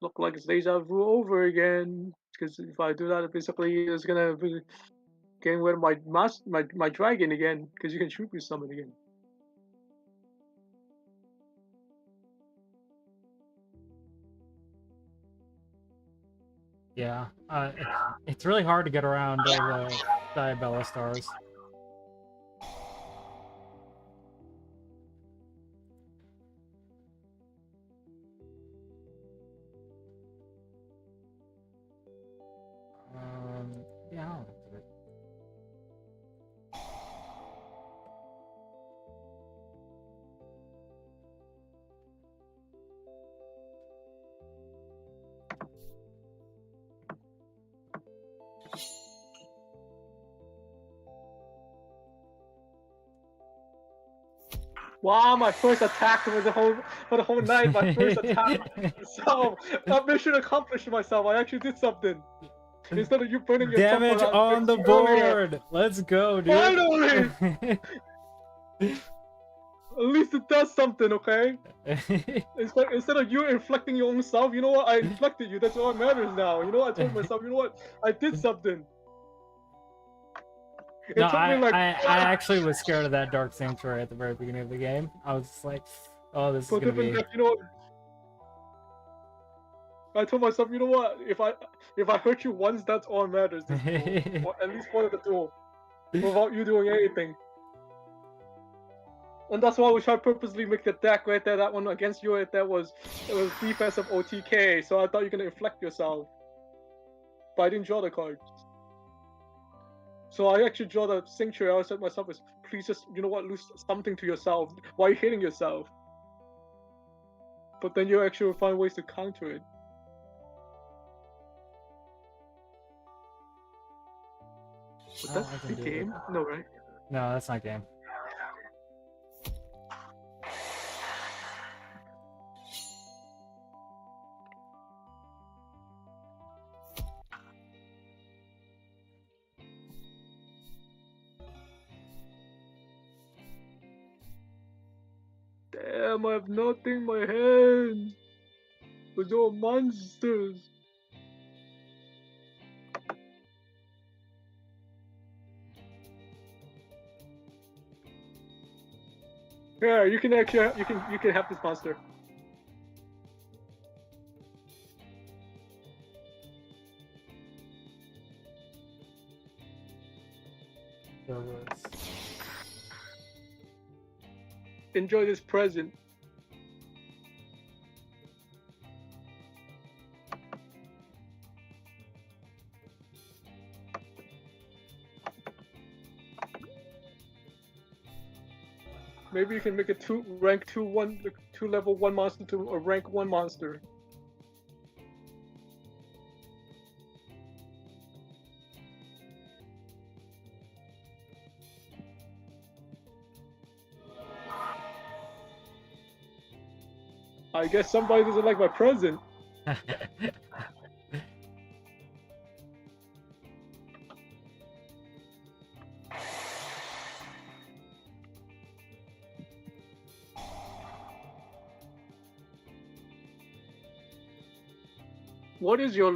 B: Look like it's deja vu over again. Because if I do that, basically it's gonna be getting rid of my dragon again. Because you can shoot me summon again.
A: Yeah, it's really hard to get around the Diabella stars. Yeah, I don't do it.
B: Wow, my first attack for the whole night. My first attack. So mission accomplished myself. I actually did something. Instead of you burning yourself
A: Damage
B: around
A: on the
B: earlier.
A: board. Let's go, dude.
B: Finally! At least it does something, okay? Instead of you inflicting your own self, you know what? I inflicted you. That's all that matters now. You know what? I told myself, you know what? I did something. It
A: No,
B: took me like.
A: I actually was scared of that Dark Sanctuary at the very beginning of the game. I was just like, oh, this is
B: For
A: gonna be.
B: different, you know what? I told myself, you know what? If I hurt you once, that's all that matters. This duel. Or at least one of the duel, without you doing anything. And that's why we tried purposely make the deck right there. That one against you, it was defensive OTK. So I thought you're gonna inflect yourself, but I didn't draw the cards. So I actually draw the Sanctuary. I said to myself, please just, you know what, lose something to yourself. Why are you hitting yourself? But then you actually find ways to counter it. But that's the game? No, right?
A: No, that's not game.
B: Damn, I have nothing in my hand. Those are monsters. Yeah, you can actually you can have this monster.
A: There was.
B: Enjoy this present. Maybe you can make a rank 2 level 1 monster to a rank 1 monster. I guess somebody doesn't like my present. What is your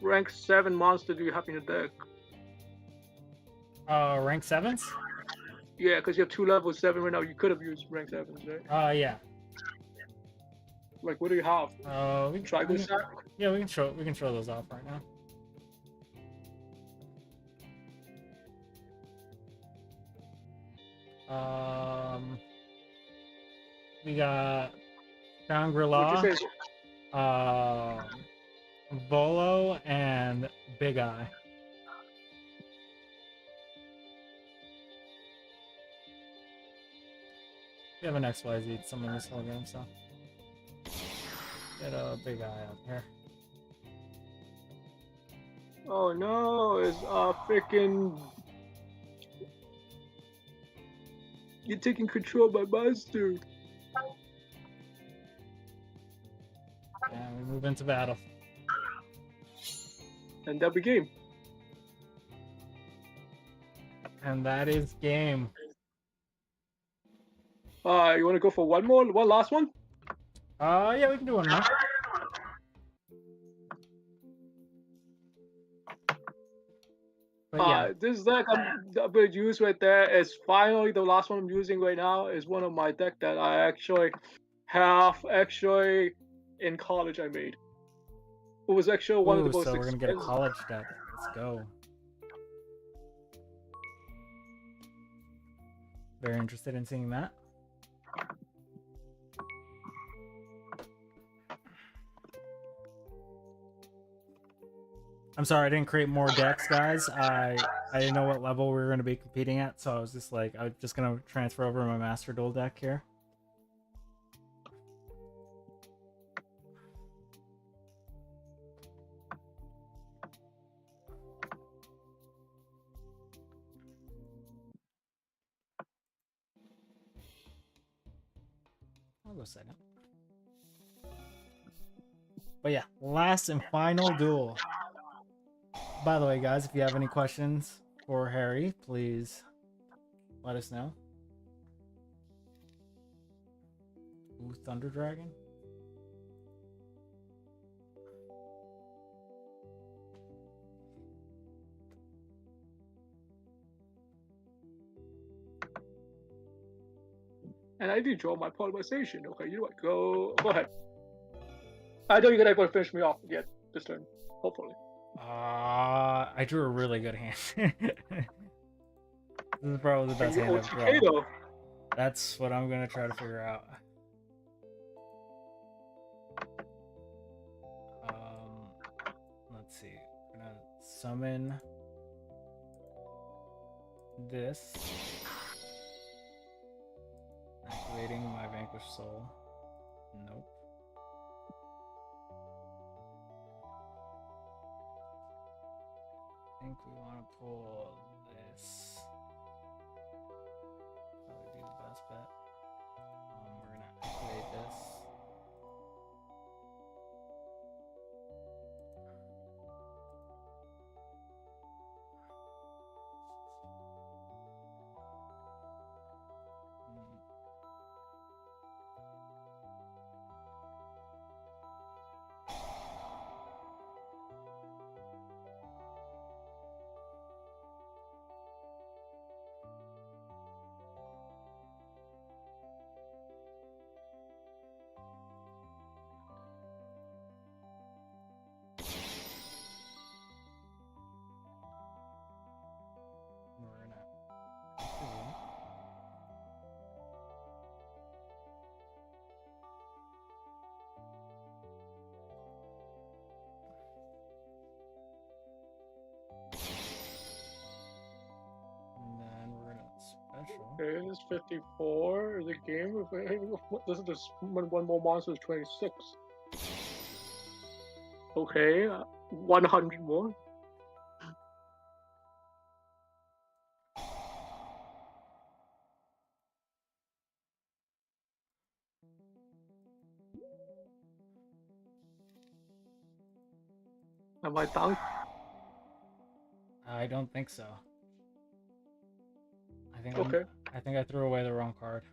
B: rank 7 monster do you have in your deck?
A: Rank 7s?
B: Yeah, because you have 2 level 7 right now. You could have used rank 7s, right?
A: Yeah.
B: Like, what do you have?
A: We
B: Try this out.
A: Yeah, we can show those off right now. We got
B: Would you
A: Shangri-La,
B: say?
A: Volo, and Big Eye. We have an XYZ summon this whole game, so get a Big Eye up here.
B: Oh no! It's freaking. You're taking control of my monster.
A: And we move into battle.
B: And that be game.
A: And that is game.
B: You want to go for one last one?
A: Yeah, we can do one more. But yeah,
B: This deck I'm gonna use right there is finally the last one I'm using right now. Is one of my deck that I actually have in college I made. It was actually one of the most
A: so we're gonna get a
B: expensive.
A: college deck. Let's go. Very interested in seeing that. I'm sorry, I didn't create more decks, guys. I didn't know what level we were going to be competing at, so I was just like, I'm just going to transfer over my Master Duel deck here. I'll go second. But yeah, last and final duel. By the way, guys, if you have any questions for Harry, please let us know. Ooh, Thunder Dragon.
B: And I did draw my polymerization. Okay, you know what? Go ahead. I know you're gonna finish me off yet this turn, hopefully.
A: I drew a really good hand. This is probably the best hand I've drawn.
B: Though.
A: That's what I'm gonna try to figure out. Let's see. I'm gonna summon this, activating my Vanquished Soul. Nope. I think we want to pull this. Probably be the best bet. We're gonna activate this. We're gonna activate. And then we're gonna special.
B: Okay, this is 54. Is a game. This is this one more monster is 26. Okay, 100 more. Am I down?
A: I don't think so.
B: Okay.
A: I think I threw away the wrong card.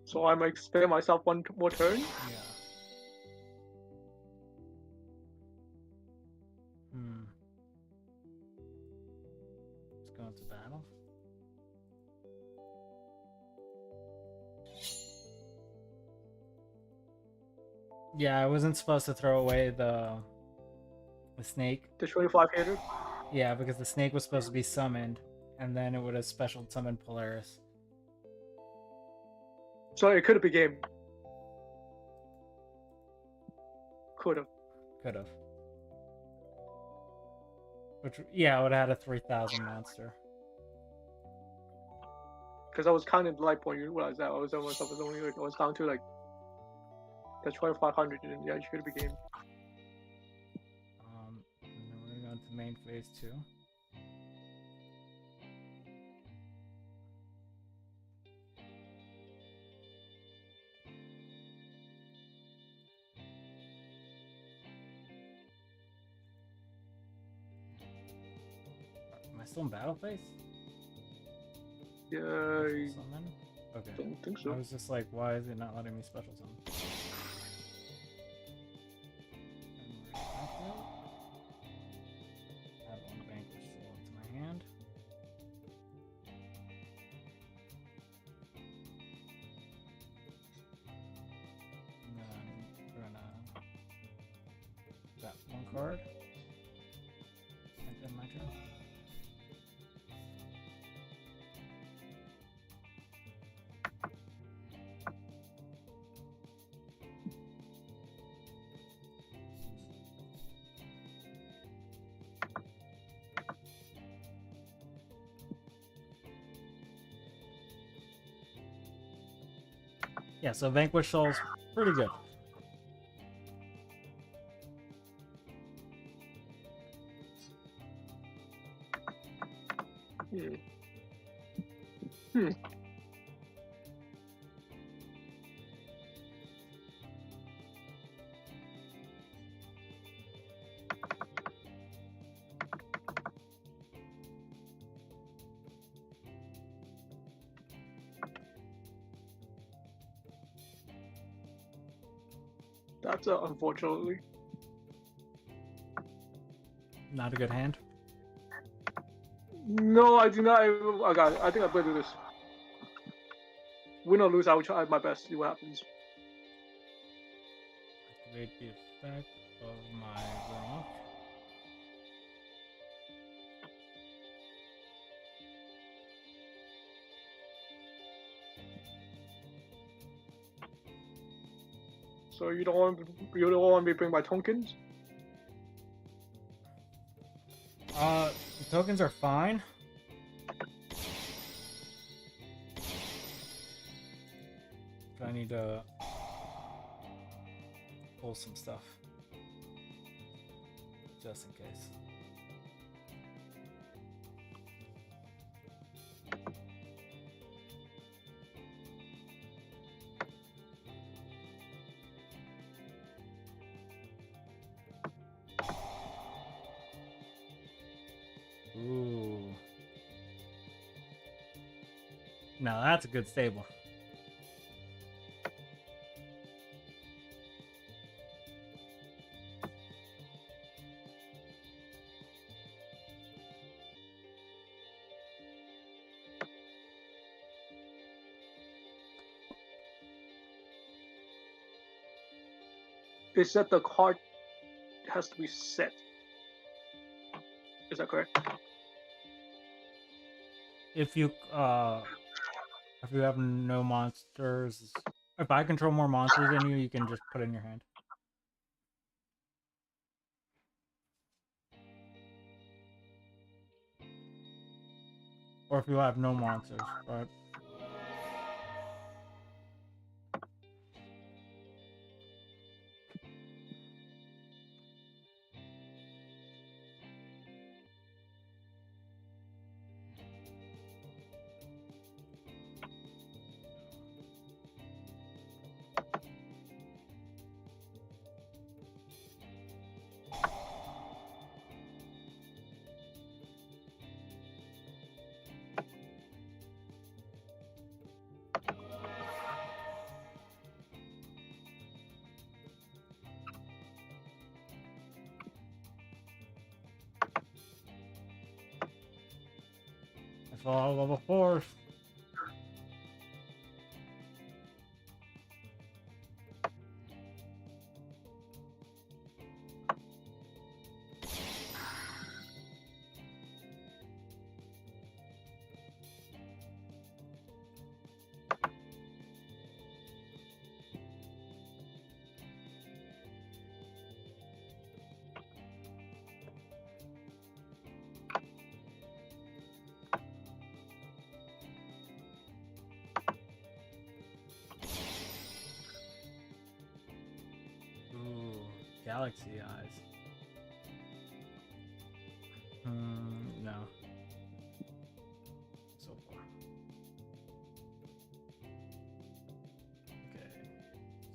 B: So I might spare myself one more turn.
A: Yeah. Let's go into battle. Yeah, I wasn't supposed to throw away the snake.
B: The 25 hitter.
A: Yeah, because the snake was supposed to be summoned, and then it would have special summoned Polaris.
B: So it could have been game. Could have.
A: Could have. Which, yeah, I would have had a 3,000 monster.
B: Because I was counting the light point, you realize that I was almost up. Only like I was down to like the 2,500, and yeah, you could have been game.
A: And then we're gonna go into main phase 2. Am I still in battle phase?
B: Yeah, I
A: Summon? Okay.
B: don't think
A: I
B: so.
A: was just like, why is it not letting me special summon? Add one vanquish soul into my hand. And then we're gonna tap one card. And then my turn. Yeah, so Vanquish Soul's pretty good.
B: That's unfortunately.
A: Not a good hand.
B: No, I do not. I got it. I think I'm gonna do this. Win or lose, I will try my best. See what happens.
A: Activate the effect of my rock.
B: So you don't want me to bring my tokens?
A: The tokens are fine. But I need to pull some stuff. Just in case. Ooh. Now that's a good stable.
B: It said the card has to be set. Is that correct?
A: If you have no monsters, if I control more monsters than you, you can just put it in your hand. Or if you have no monsters, but it's all level 4s. galaxy eyes. No. So far. Okay.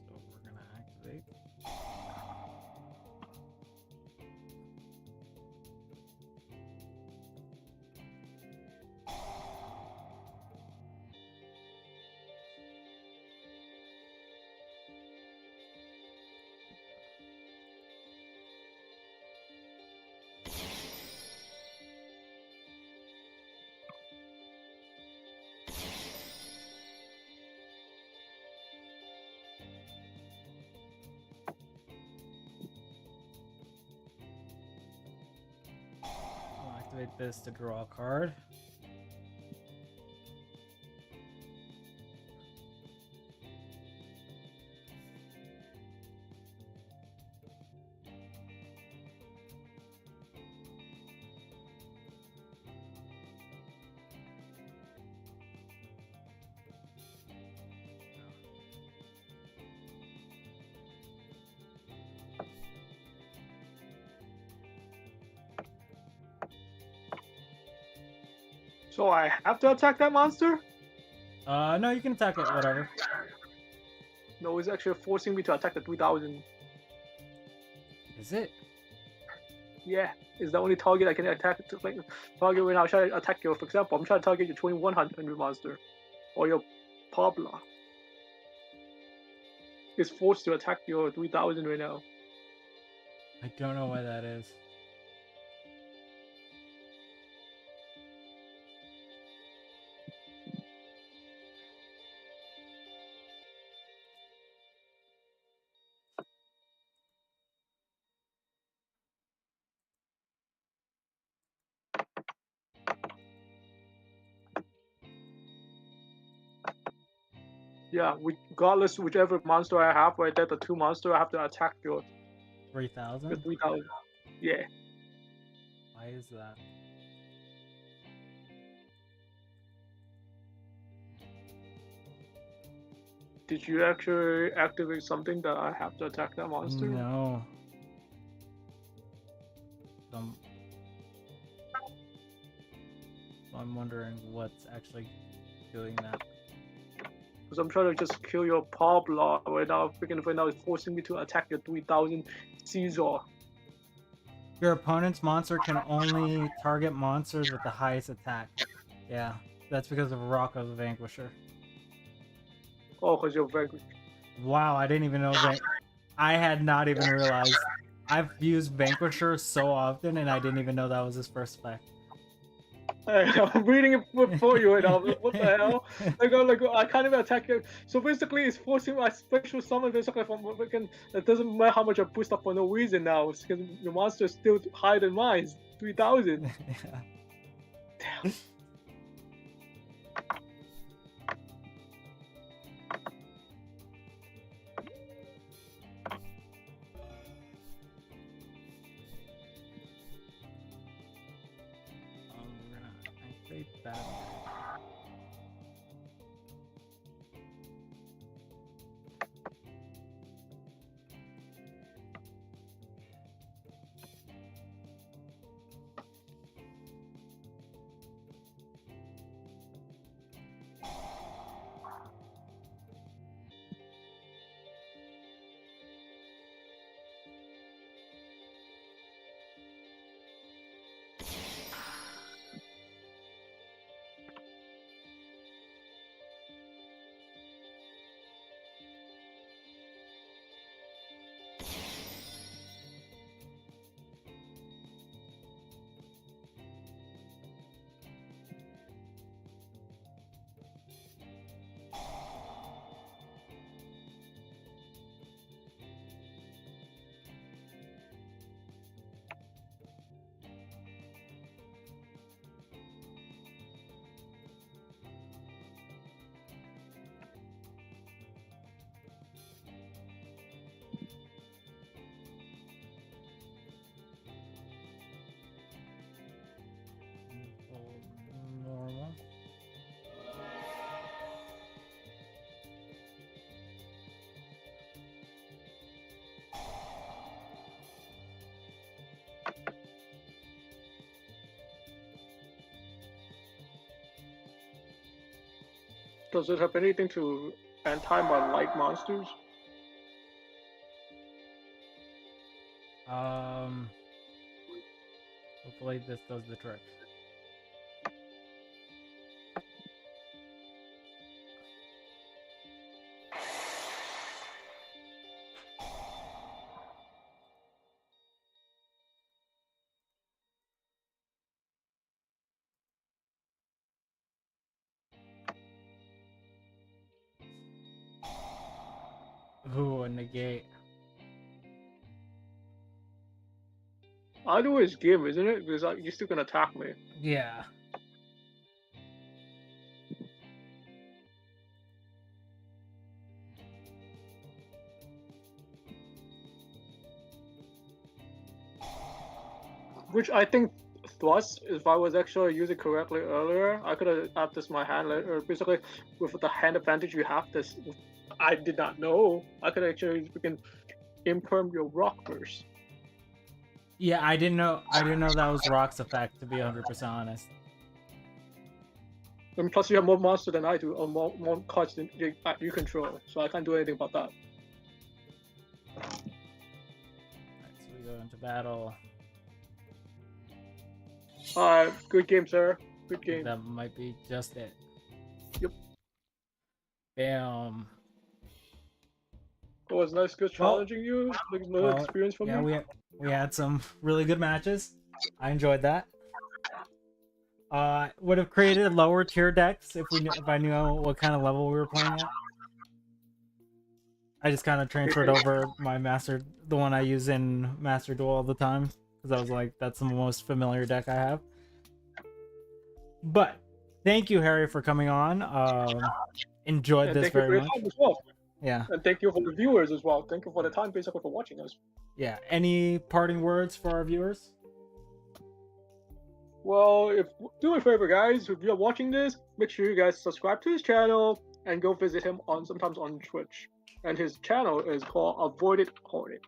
A: So we're gonna activate. I'll activate this to draw a card.
B: So I have to attack that monster?
A: No, you can attack it, whatever.
B: No, it's actually forcing me to attack the 3000.
A: Is it?
B: Yeah, it's the only target I can attack. Like, target when I try to attack your, for example, I'm trying to target your 2100 monster or your Pabla. It's forced to attack your 3000 right now.
A: I don't know why that is.
B: Yeah, regardless whichever monster I have right there, the two monster I have to attack your
A: 3000?
B: 3000. Yeah.
A: Why is that?
B: Did you actually activate something that I have to attack that monster?
A: No. I'm wondering what's actually doing that.
B: Because I'm trying to just kill your Pabla right now. Freaking right now, it's forcing me to attack your 3000 Caesar.
A: Your opponent's monster can only target monsters with the highest attack. Yeah, that's because of Rock of the Vanquisher.
B: Oh, because you're vanquished.
A: Wow, I didn't even know that. I had not even realized. I've used Vanquisher so often, and I didn't even know that was his first effect.
B: I'm reading it for you right now. What the hell? I can't even attack you. So basically, it's forcing my special summon basically from freaking. It doesn't matter how much I boost up for no reason now. It's because your monster is still higher than mine. It's 3000.
A: Yeah.
B: Damn.
A: We're gonna activate that.
B: Does it have anything to anti my light monsters?
A: Hopefully this does the trick. Ooh, a negate.
B: Either way, it's game, isn't it? Because you're still gonna attack me.
A: Yeah.
B: Which I think Thrust, if I was actually using correctly earlier, I could have added this my hand later. Basically, with the hand advantage you have, this I did not know. I could actually freaking imperm your rock burst.
A: Yeah, I didn't know that was Rock's effect, to be 100% honest.
B: And plus, you have more monster than I do, or more cards than you control, so I can't do anything about that.
A: Alright, so we go into battle.
B: Alright, good game, sir. Good game.
A: That might be just it.
B: Yep.
A: Bam.
B: It was nice, good challenging you. Another experience for
A: yeah,
B: me.
A: we had some really good matches. I enjoyed that. Would have created lower tier decks if I knew what kind of level we were playing at. I just kind of transferred over my the one I use in Master Duel all the time, because I was like, that's the most familiar deck I have. But thank you, Harry, for coming on. Enjoyed this very much.
B: As well.
A: Yeah.
B: And thank you for the viewers as well. Thank you for the time, basically, for watching us.
A: Yeah. Any parting words for our viewers?
B: Well, do me a favor, guys. If you're watching this, make sure you guys subscribe to his channel and go visit him sometimes on Twitch. And his channel is called Avoided Hornet.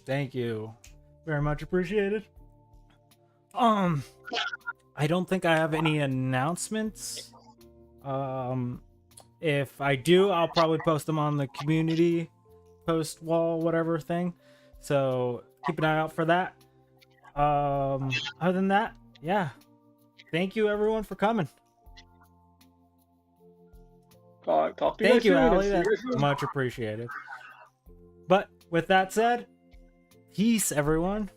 A: Thank you. Very much appreciated. I don't think I have any announcements. If I do, I'll probably post them on the community post wall, whatever thing. So keep an eye out for that. Other than that, yeah. Thank you everyone for coming.
B: Talk to you
A: Thank you,
B: soon.
A: Ali. That's much appreciated. But with that said, peace, everyone.